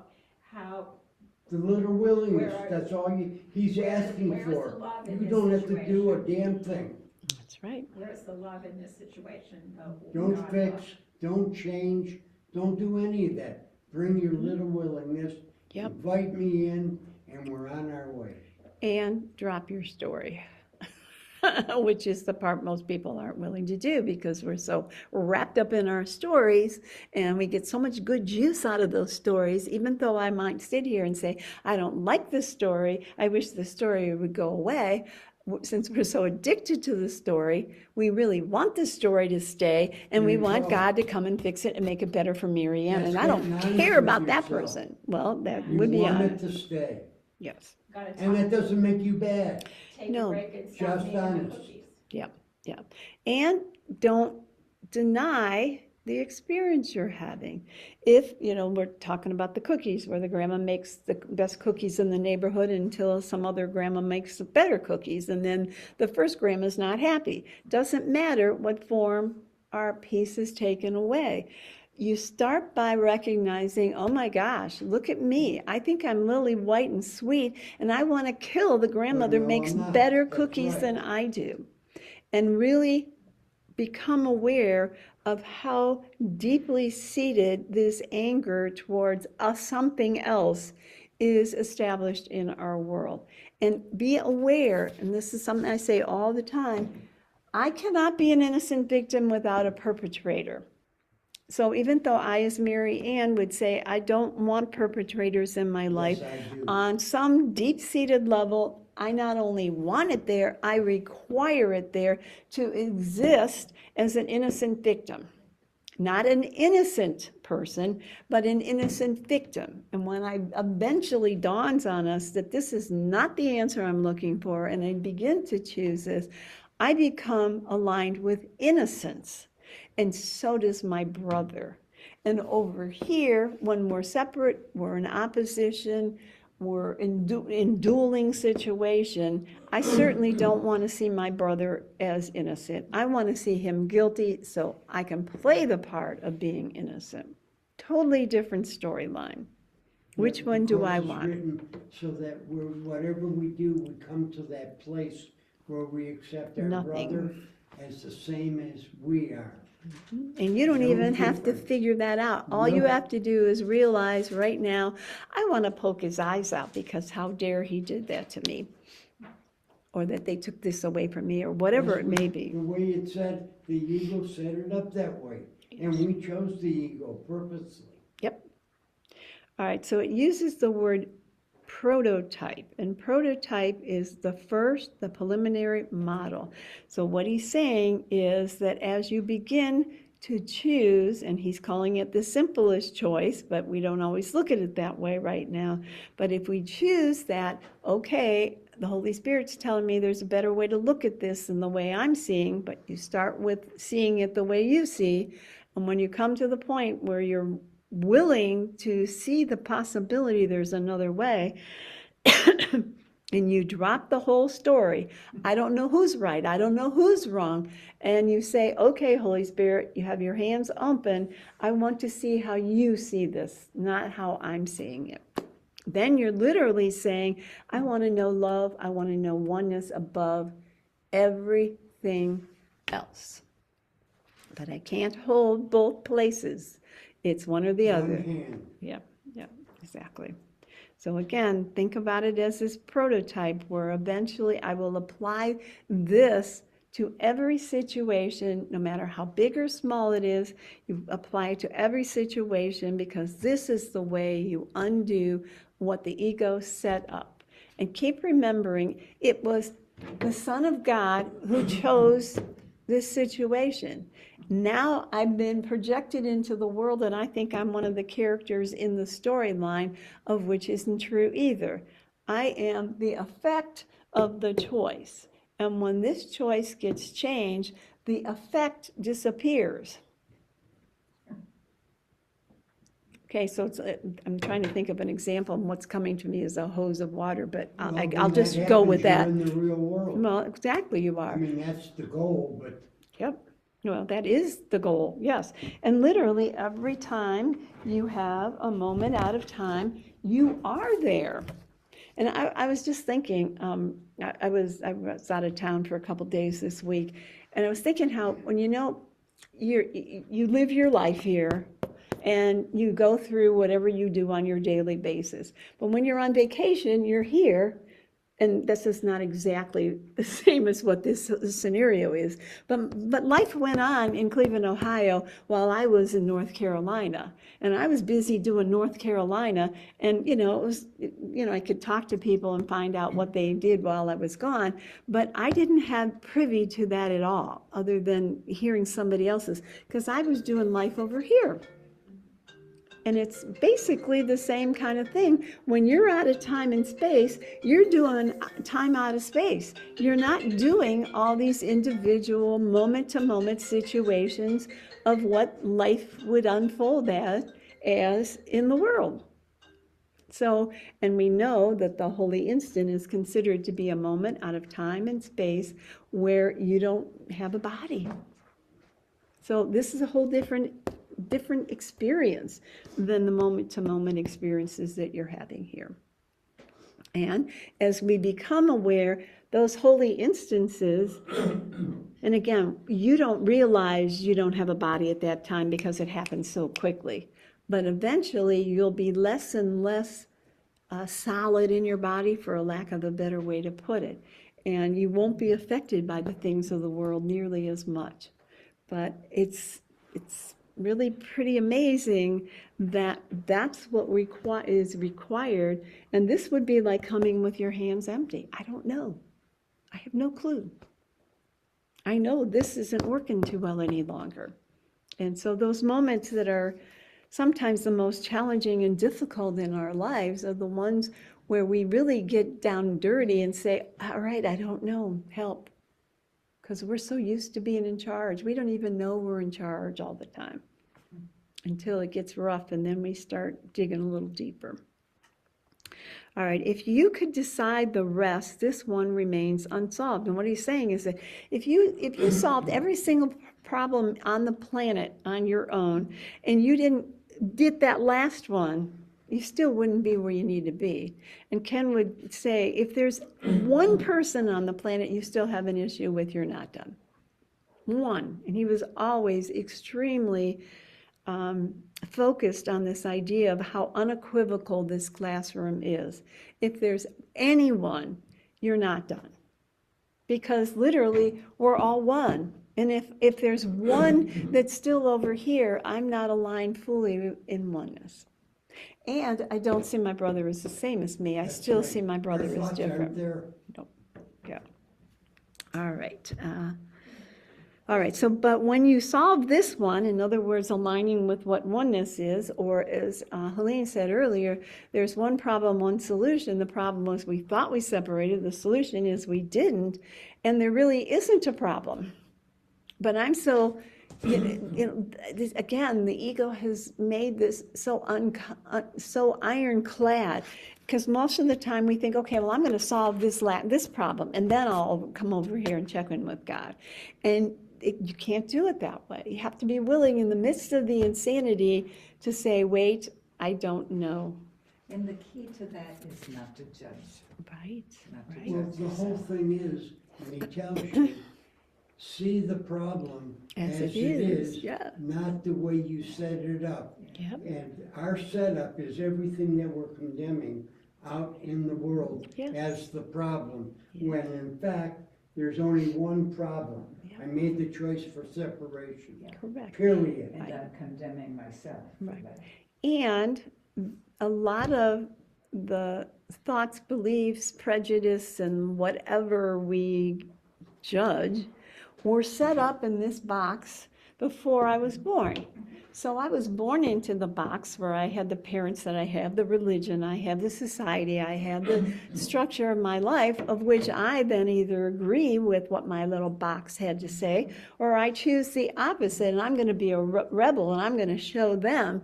The little willingness, Where are- that's all he's asking where's the for. love in You this don't have to do a situation? damn thing. That's right. Where's the love in this situation? Don't God fix, love? don't change, don't do any of that. Bring your little willingness, Yep. invite me in, and we're on our way. And drop your story, which is the part most people aren't willing to do because we're so wrapped up in our stories and we get so much good juice out of those stories. Even though I might sit here and say, I don't like this story, I wish the story would go away. Since we're so addicted to the story, we really want the story to stay and we You're in want trouble. God to come and fix it and make it better for Mary Ann. That's And I don't getting honest care with about that yourself. person. Well, that You would be want honest. it to stay, Yes. Gotta and that talk, doesn't make you bad. take a No. break and stop Just making the honest. cookies. Yeah, yeah. And don't deny the experience you're having. If, we're talking about the cookies, where the grandma makes the best cookies in the neighborhood until some other grandma makes better cookies, and then the first grandma's not happy. Doesn't matter what form our piece is taken away. You start by recognizing, oh my gosh, look at me. I think I'm lily white and sweet, and I want to kill the grandmother no, makes I'm not. better That's cookies right. than I do. And really become aware of how deeply seated this anger towards something else is established in our world. And be aware, and this is something I say all the time, I cannot be an innocent victim without a perpetrator. So even though I, as Mary Ann, would say, I don't want perpetrators in my life, Yes, I do. on some deep-seated level, I not only want it there, I require it there to exist as an innocent victim. Not an innocent person, but an innocent victim. And when I eventually dawns on us that this is not the answer I'm looking for, and I begin to choose this, I become aligned with innocence. And so does my brother. And over here, when we're separate, we're in opposition, we're in dueling situation, I certainly don't want to see my brother as innocent. I want to see him guilty so I can play the part of being innocent. Totally different storyline. Which The one do course I is want? written so that whatever we do, we come to that place where we accept our Nothing. brother as the same as we are. And you don't No even have to difference. figure that out. All you No. have to do is realize right now, I want to poke his eyes out because how dare he did that to me? Or that they took this away from me, or whatever it may be. The way it said, the ego set it up that way, and we chose the ego purposely. Yep. All right, so it uses the word prototype, and prototype is the preliminary model. So what he's saying is that as you begin to choose, and he's calling it the simplest choice, but we don't always look at it that way right now. But if we choose that, okay, the Holy Spirit's telling me there's a better way to look at this than the way I'm seeing, but you start with seeing it the way you see. And when you come to the point where you're willing to see the possibility there's another way, and you drop the whole story, I don't know who's right, I don't know who's wrong, and you say, okay, Holy Spirit, you have your hands open, I want to see how you see this, not how I'm seeing it. Then you're literally saying, I want to know love, I want to know oneness above everything else. But I can't hold both places. It's one or the One other. hand. Yeah, exactly. So again, think about it as this prototype where eventually I will apply this to every situation, no matter how big or small it is. You apply it to every situation because this is the way you undo what the ego set up. And keep remembering, it was the Son of God who chose this situation. Now I've been projected into the world and I think I'm one of the characters in the storyline, of which isn't true either. I am the effect of the choice. And when this choice gets changed, the effect disappears. Okay, so I'm trying to think of an example, and what's coming to me is a hose of water, but Well, I'll when just that go with happens, that. you're in the real world. Well, exactly, you I are. mean, that's the goal, but Yep. Well, that is the goal, yes. And literally every time you have a moment out of time, you are there. And I was just thinking, I was out of town for a couple days this week, and I was thinking how when you live your life here, and you go through whatever you do on your daily basis. But when you're on vacation, you're here, and this is not exactly the same as what this scenario is, but life went on in Cleveland, Ohio, while I was in North Carolina, and I was busy doing North Carolina, and it was, I could talk to people and find out what they did while I was gone, but I didn't have privy to that at all, other than hearing somebody else's, because I was doing life over here. And it's basically the same kind of thing. When you're out of time and space, you're doing time out of space. You're not doing all these individual moment-to-moment situations of what life would unfold as in the world. So, and we know that the holy instant is considered to be a moment out of time and space where you don't have a body. So this is a whole different experience than the moment-to-moment experiences that you're having here. And as we become aware, those holy instances, and again, you don't realize you don't have a body at that time because it happens so quickly, but eventually you'll be less and less solid in your body, for a lack of a better way to put it, and you won't be affected by the things of the world nearly as much. But it's really pretty amazing that that's what is required, and this would be like coming with your hands empty. I don't know. I have no clue. I know this isn't working too well any longer. And so those moments that are sometimes the most challenging and difficult in our lives are the ones where we really get down dirty and say, all right, I don't know, help. Because we're so used to being in charge. We don't even know we're in charge all the time until it gets rough, and then we start digging a little deeper. All right, if you could decide the rest, this one remains unsolved. And what he's saying is that if you solved every single problem on the planet on your own, and you did that last one, you still wouldn't be where you need to be. And Ken would say, if there's one person on the planet you still have an issue with, you're not done. One. And he was always extremely focused on this idea of how unequivocal this classroom is. If there's anyone, you're not done. Because literally, we're all one. And if there's one that's still over here, I'm not aligned fully in oneness. And I don't see my brother as the same as me. I still see my brother as different. Nope. Yeah. All right. All right. So, but when you solve this one, in other words, aligning with what oneness is, or as Helene said earlier, there's one problem, one solution. The problem was we thought we separated. The solution is we didn't. And there really isn't a problem. But I'm so... again, the ego has made this so ironclad, because most of the time we think, okay, well, I'm going to solve this problem, and then I'll come over here and check in with God. And you can't do it that way. You have to be willing in the midst of the insanity to say, wait, I don't know. And the key to that is not to judge. Right, Right. Well, the whole thing is, when he tells you, see the problem as as it is, yeah. not the way you set it up. Yep. And our setup is everything that we're condemning out in the world Yes. as the problem, Yeah. when in fact, there's only one problem. Yeah. I made the choice for separation, Yeah. Correct. period. And I'm condemning myself for Right. that. And a lot of the thoughts, beliefs, prejudice, and whatever we judge were set up in this box before I was born. So I was born into the box where I had the parents that I have, the religion I have, the society I have, the structure of my life, of which I then either agree with what my little box had to say, or I choose the opposite, and I'm going to be a rebel, and I'm going to show them.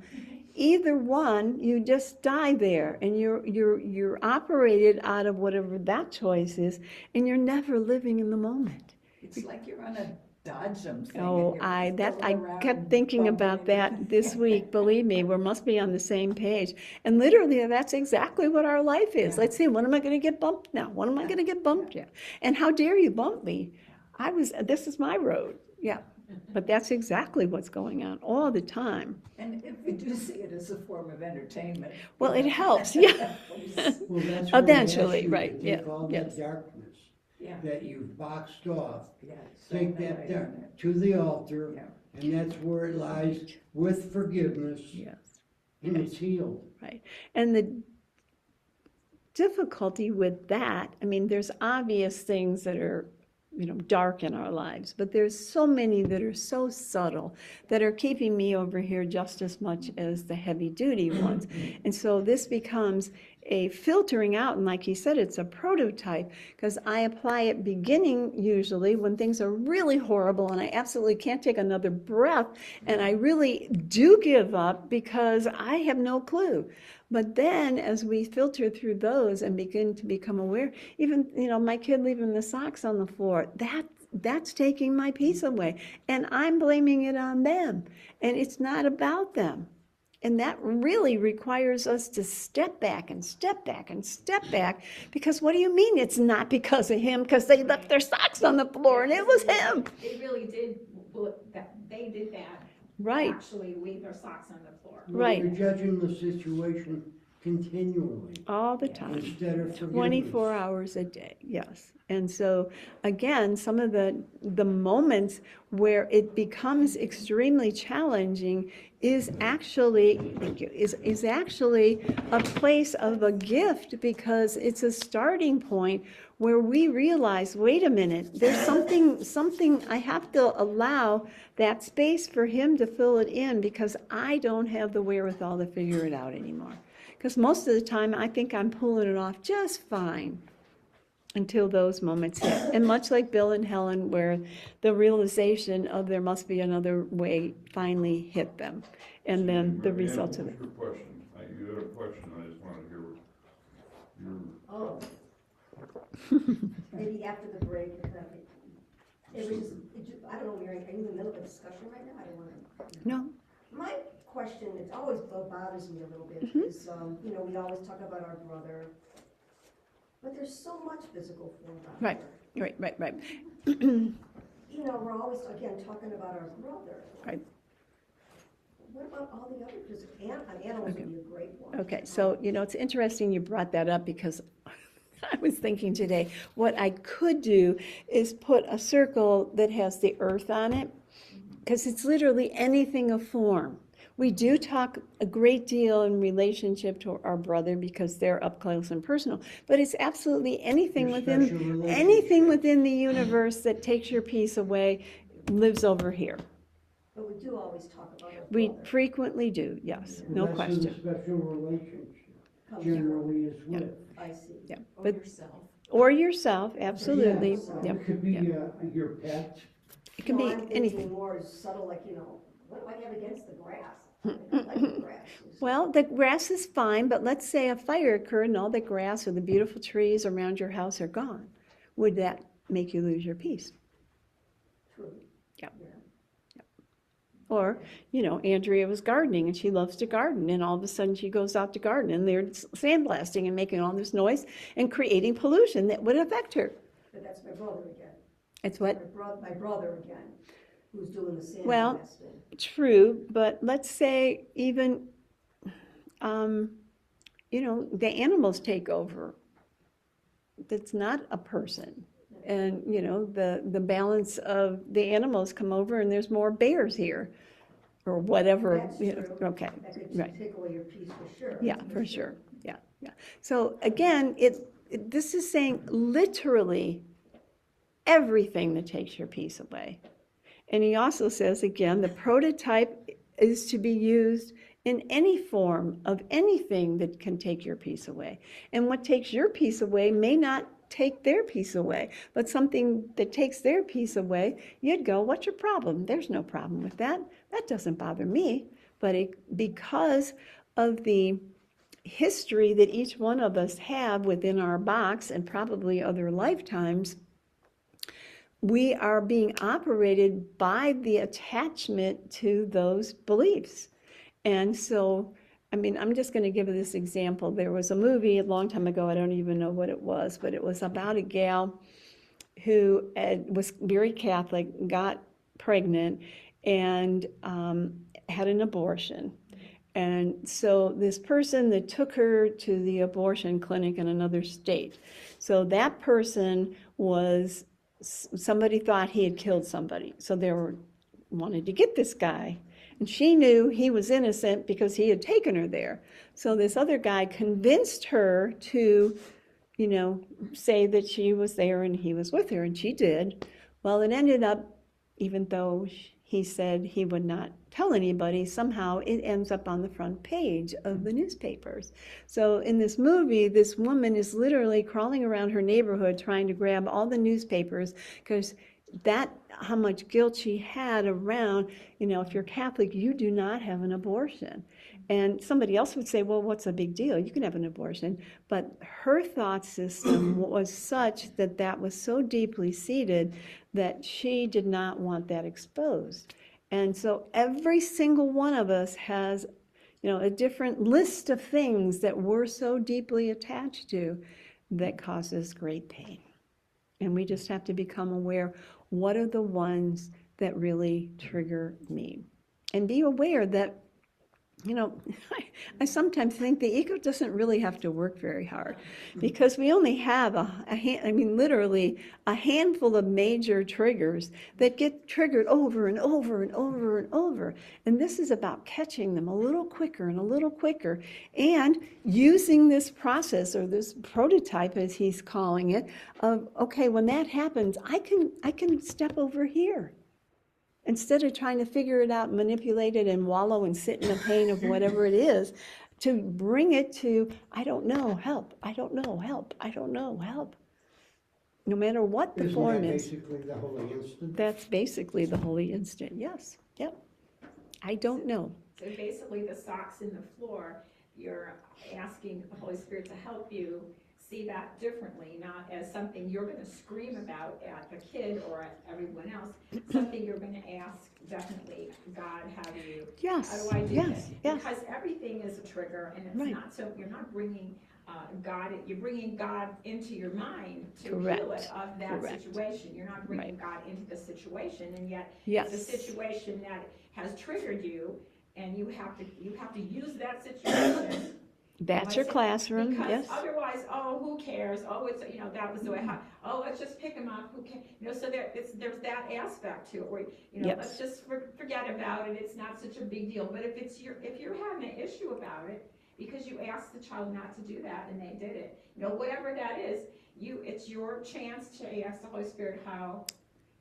Either one, you just die there, and you're operated out of whatever that choice is, and you're never living in the moment. It's like you're on a dodge them thing. Oh, and you're I going around kept and thinking about bumping that into- this week. Believe me, we must be on the same page. And literally, that's exactly what our life is. Yeah. Let's see, when am I going to get bumped now? When am I going to get bumped yet? And how dare you bump me? This is my road. Yeah. But that's exactly what's going on all the time. And if you do see it as a form of entertainment. Well, you it know, helps, yeah. please. Well, that's what it Eventually, asks you right, to yeah, take all yes. that darkness Yeah, that you've boxed off, yeah. take shine the that light dark on it. to the altar, Yeah. and that's where it lies with forgiveness, Yes. and it's healed. Right. And the difficulty with that, I mean, there's obvious things that are, dark in our lives, but there's so many that are so subtle that are keeping me over here just as much as the heavy duty ones. And so this becomes a filtering out, and like he said, it's a prototype, because I apply it beginning usually when things are really horrible and I absolutely can't take another breath, and I really do give up because I have no clue. But then as we filter through those and begin to become aware, even, my kid leaving the socks on the floor, that's taking my peace away. And I'm blaming it on them. And it's not about them. And that really requires us to step back and step back and step back, because what do you mean it's not because of him? Because they left their socks on the floor and it was him. They really did, they did that. Right. Actually leave their socks on the floor. Well, Right. you're judging the situation continually All the time. instead of forgiveness. 24 hours a day, yes. And so, again, some of the moments where it becomes extremely challenging is actually, thank you, is actually a place of a gift, because it's a starting point where we realize, wait a minute, there's something, I have to allow that space for him to fill it in, because I don't have the wherewithal to figure it out anymore. Because most of the time, I think I'm pulling it off just fine until those moments hit. And much like Bill and Helen, where the realization of there must be another way finally hit them. And then the results of it. What's your question? You had a question, I just wanted to hear your. Oh. Maybe after the break, if that, I don't know, Mary, are you in the middle of a discussion right now? I don't wanna. No? My question, it always bothers me a little bit, is, we always talk about our brother, but there's so much physical form out Right. there. Right. We're always, again, talking about our brother. Right. What about all the other physical, animals would be a great one. Okay, so, it's interesting you brought that up, because I was thinking today, what I could do is put a circle that has the earth on it, because it's literally anything of form. We do talk a great deal in relationship to our brother because they're up close and personal, but it's absolutely anything Your special anything relationship. within the universe that takes your peace away lives over here. But we do always talk about our We brother. frequently do, yes, And no that's who question. the special relationship Comes generally is Yeah. with. I see. Yeah, Or but yourself. or yourself, absolutely. Yes, Yep, it could be yep. your pet. It can be I'm thinking anything. more subtle, like, what do I have against the grass? I like the grass. Well, the grass is fine, but let's say a fire occurred and all the grass or the beautiful trees around your house are gone. Would that make you lose your peace? True. Yeah. Yeah. Or, Andrea was gardening and she loves to garden, and all of a sudden she goes out to garden and they're sandblasting and making all this noise and creating pollution that would affect her. But that's my brother again. It's what? My brother again, who's doing the sand Well, blasting. True, but let's say even, the animals take over. That's not a person. And, the balance of the animals come over and there's more bears here or whatever. That's true. Okay, That could right. take away your peace for sure. Yeah, for sure. Yeah. So again, this is saying literally everything that takes your peace away. And he also says, again, the prototype is to be used in any form of anything that can take your peace away. And what takes your peace away may not take their peace away, but something that takes their peace away, you'd go, what's your problem? There's no problem with that. That doesn't bother me. But because of the history that each one of us have within our box and probably other lifetimes, we are being operated by the attachment to those beliefs. And so, I mean, I'm just going to give this example. There was a movie a long time ago, I don't even know what it was, but it was about a gal who was very Catholic, got pregnant, and had an abortion. And so this person that took her to the abortion clinic in another state. So that person was, somebody thought he had killed somebody. So they wanted to get this guy. And she knew he was innocent because he had taken her there. So this other guy convinced her to, you know, say that she was there and he was with her, and she did. Well, it ended up, even though he said he would not tell anybody, somehow it ends up on the front page of the newspapers. So in this movie, this woman is literally crawling around her neighborhood trying to grab all the newspapers, because that, how much guilt she had around, you know, if you're Catholic, you do not have an abortion. And somebody else would say, well, what's the big deal? You can have an abortion. But her thought system was such that that was so deeply seated that she did not want that exposed. And so every single one of us has, you know, a different list of things that we're so deeply attached to that causes great pain. And we just have to become aware, what are the ones that really trigger me? And be aware that, you know, I sometimes think the ego doesn't really have to work very hard, because we only have literally a handful of major triggers that get triggered over and over and over and over. And this is about catching them a little quicker and a little quicker, and using this process, or this prototype as he's calling it, of, okay, when that happens, I can step over here. Instead of trying to figure it out, manipulate it, and wallow and sit in the pain of whatever it is, to bring it to, I don't know, help, I don't know, help, I don't know, help. No matter what the Isn't form that is. basically the holy instant? That's basically the holy instant, yes, yep. I don't know. So basically, the socks in the floor, you're asking the Holy Spirit to help you see that differently, not as something you're going to scream about at the kid or at everyone else, something you're going to ask, definitely, God, how do Yes, I do yes, this? yes. Because everything is a trigger, and it's Right. not so, you're not bringing God, you're bringing God into your mind to Correct. heal it of that Correct. situation. You're not bringing Right. God into the situation, and yet Yes. it's a situation that has triggered you, and you have to use that situation. That's your classroom, Because yes. otherwise, oh, who cares? Oh, it's, you know, that was the way. Oh, let's just pick him up. Who cares? You know, so there's that aspect to it where, you know, Yes. let's just forget about it. It's not such a big deal. But if you're having an issue about it because you asked the child not to do that and they did it, you know, whatever that is, it's your chance to ask the Holy Spirit how.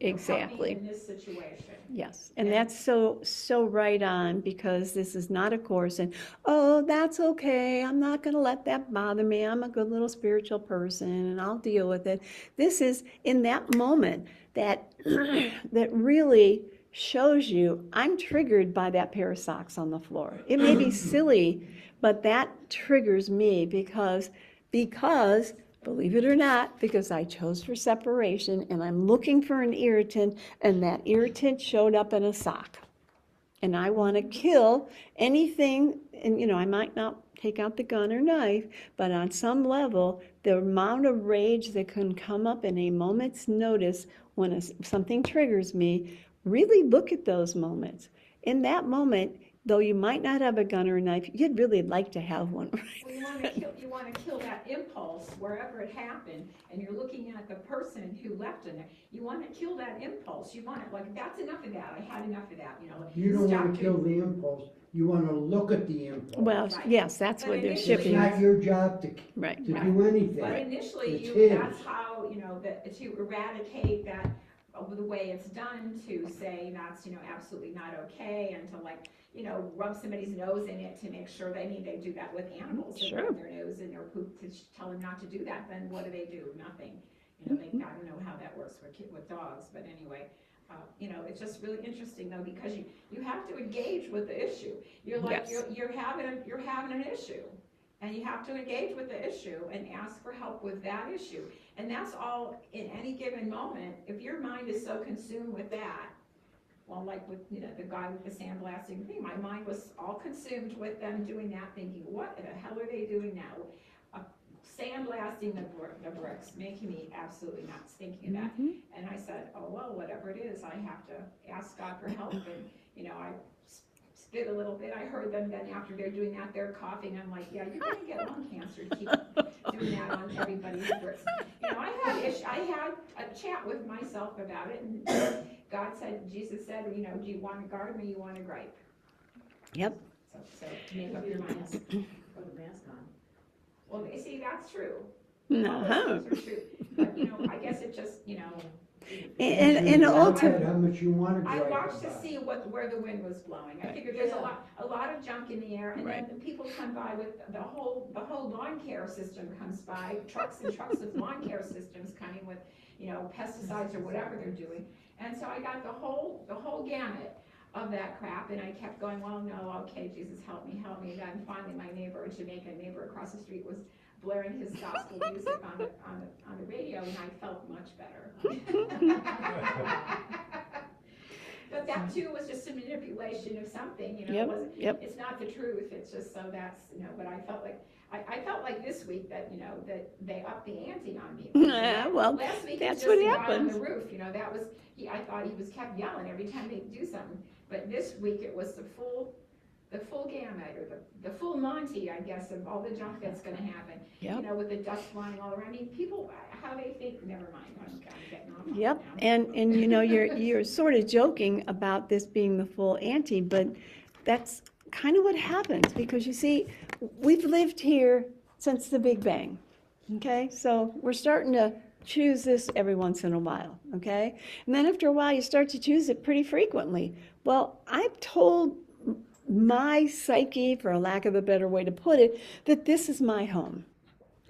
Exactly. Help me in this situation. Yes, and that's so right on, because this is not a course in, oh, that's okay, I'm not going to let that bother me, I'm a good little spiritual person and I'll deal with it. This is in that moment that that really shows you, I'm triggered by that pair of socks on the floor. It may be silly, but that triggers me because believe it or not, because I chose for separation and I'm looking for an irritant, and that irritant showed up in a sock. And I want to kill anything, and you know, I might not take out the gun or knife, but on some level, the amount of rage that can come up in a moment's notice when something triggers me, really look at those moments. In that moment, though you might not have a gun or a knife, you'd really like to have one. Well, you want to kill that impulse wherever it happened, and you're looking at the person who left in there. You want to kill that impulse. You want it, like, that's enough of that. I had enough of that. You know. You don't stop want to kill the impulse, you want to look at the impulse. Well, Right. yes, that's But what they're initially- It's shipping. not your job to Right. do anything. But initially, It's his. that's how, you know, to eradicate that the way it's done, to say that's, you know, absolutely not okay, and to, like, you know, rub somebody's nose in it to make sure they do that with animals. They Sure. rub their nose in their poop to tell them not to do that. Then what do? Nothing. You know, I don't know how that works with dogs, but anyway. You know, it's just really interesting though, because you have to engage with the issue. You're like, Yes. you're having an issue. And you have to engage with the issue and ask for help with that issue. And that's all in any given moment. If your mind is so consumed with that, well, like with, you know, the guy with the sandblasting thing, my mind was all consumed with them doing that, thinking, what the hell are they doing now? Sandblasting the bricks, making me absolutely nuts thinking of that. And I said, oh, well, whatever it is, I have to ask God for help. And, you know, I spit a little bit. I heard them then after they're doing that, they're coughing. I'm like, yeah, you're going to get lung cancer to keep doing that on everybody's bricks. You know, I had a chat with myself about it, and God said, Jesus said, you know, do you want a garden or you want a gripe? Yep. So make up your mind. Put a mask on. Well, they see that's true. Uh-huh. Those things are true. But, you know, I guess it just, you know, And You ultimately, decide how much you wanna I gripe watched to about. see where the wind was blowing. I figured there's a lot of junk in the air, and then the people come by with the whole lawn care system comes by, trucks and trucks of lawn care systems coming with, you know, pesticides or whatever they're doing. And so I got the whole gamut of that crap, and I kept going, well, no, okay, Jesus, help me. And then finally my neighbor, a Jamaican neighbor across the street, was blaring his gospel music on the radio, and I felt much better. But that too was just a manipulation of something, you know. It wasn't, it's not the truth. It's just so that's, you know. But I felt like this week that, you know, that they upped the ante on me. well, Last week that's it was what just the guy on happens. the roof, you know. That was I thought he was kept yelling every time they do something. But this week it was the full gamut, or the full Monty, I guess, of all the junk that's going to happen. You know, with the dust flying all around. I mean, people, how they think. Never mind. I'm getting on. Yep, Now. and you know, you're sort of joking about this being the full ante, but that's kind of what happens, because you see, we've lived here since the Big Bang, okay? So we're starting to choose this every once in a while, okay? And then after a while, you start to choose it pretty frequently. Well, I've told my psyche, for lack of a better way to put it, that this is my home.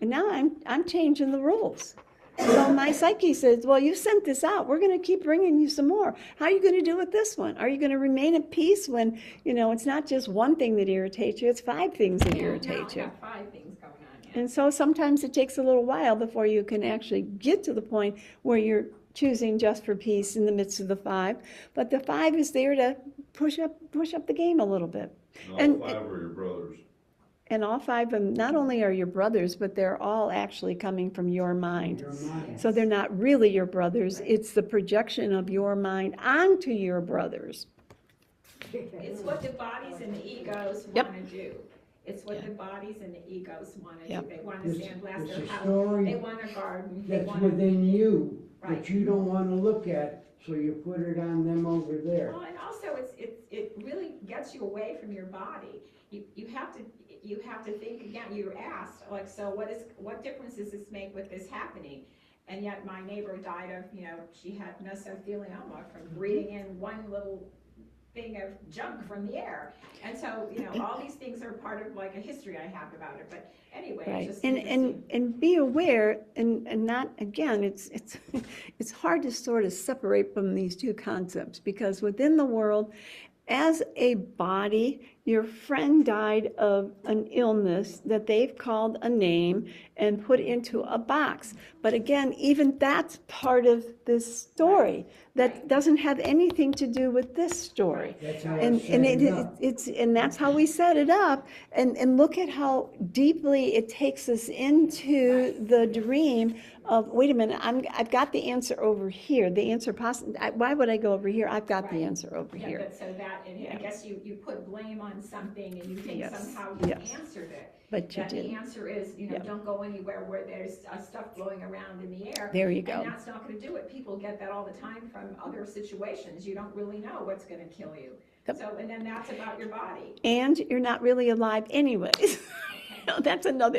And now I'm changing the rules. So my psyche says, well, you sent this out. We're going to keep bringing you some more. How are you going to do with this one? Are you going to remain at peace when, you know, it's not just one thing that irritates you, it's 5 things that irritate you. Now I have 5 things going on. And so sometimes it takes a little while before you can actually get to the point where you're choosing just for peace in the midst of the 5. But the 5 is there to push up the game a little bit. And all 5 are your brothers. And all 5 of them not only are your brothers, but they're all actually coming from your mind. Your mind. So they're not really your brothers. It's the projection of your mind onto your brothers. It's what the bodies and the egos Yep. want to do. It's what the bodies and the egos want to Yep. do. They want to It's sandblast their a house. story They want a garden. They that's want within you, Right. that you don't wanna look at, so you put it on them over there. Well, and also it really gets you away from your body. You have to think again. You were asked, like, so what difference does this make with this happening? And yet my neighbor died of, you know, she had mesothelioma from breathing in one little thing of junk from the air. And so, you know, all these things are part of like a history I have about it. But anyway, Right. it's just And interesting. be aware, and not, again, it's it's hard to sort of separate from these two concepts, because within the world, as a body, your friend died of an illness that they've called a name and put into a box. But again, even that's part of this story that doesn't have anything to do with this story. That's how And, it's set up. and that's how we set it up. And look at how deeply it takes us into the dream of, wait a minute, I've got the answer over here. The answer why would I go over here? I've got the Right. answer over Yeah, here. but so that, and I guess you put blame on something and you think Yes, somehow you yes. answered it. But you That the didn't. answer is, you know, Yeah. don't go anywhere where there's stuff blowing around in the air. There you go. And that's not gonna do it. People get that all the time from other situations. You don't really know what's gonna kill you. Yep. So, and then that's about your body. And you're not really alive anyways. That's another,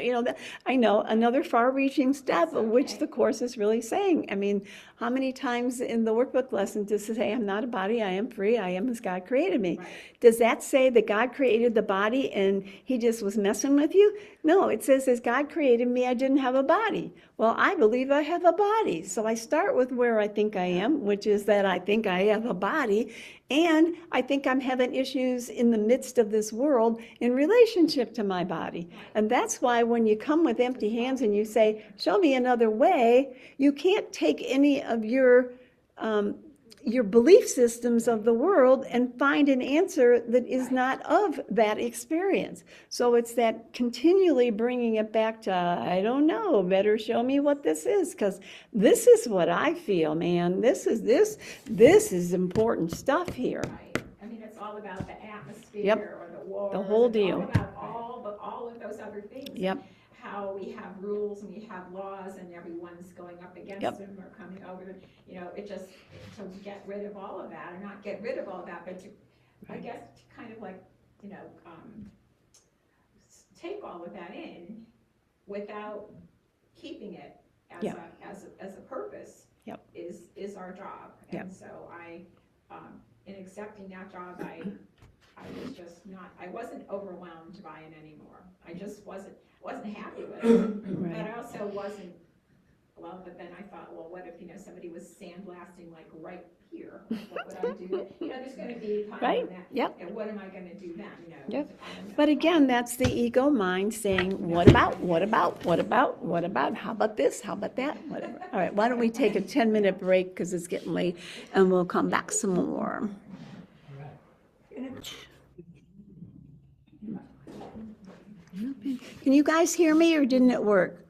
another far-reaching step of which okay. the Course is really saying. I mean, how many times in the workbook lesson does it say, I'm not a body, I am free, I am as God created me? Right. Does that say that God created the body and he just was messing with you? No, it says, as God created me, I didn't have a body. Well, I believe I have a body. So I start with where I think I am, which is that I think I have a body. And I think I'm having issues in the midst of this world in relationship to my body. And that's why when you come with empty hands and you say, show me another way, you can't take any of your belief systems of the world and find an answer that is not of that experience. So it's that continually bringing it back to, I don't know, better show me what this is, because this is what I feel, man. This is important stuff here. Right. I mean, it's all about the atmosphere Yep. or the wars. The whole it's deal. all about all of those other things. Yep. How we have rules and we have laws and everyone's going up against Yep. them or coming over, it just, to get rid of all of that, or not get rid of all that, but to, I guess, to kind of like, take all of that in without keeping it as Yep. as a purpose. Yep. Is our job. Yep. And so in accepting that job, I was just not, I wasn't overwhelmed by it anymore. I just wasn't happy with it. But I also wasn't, but then I thought, well, what if, somebody was sandblasting like right here? What would I do? There's gonna be a time Right. when that, Yep. and what am I gonna do then, Yep. I don't know. But again, that's the ego mind saying, what about, how about this, how about that, whatever. All right, why don't we take a 10-minute break, because it's getting late, and we'll come back some more. Can you guys hear me, or didn't it work?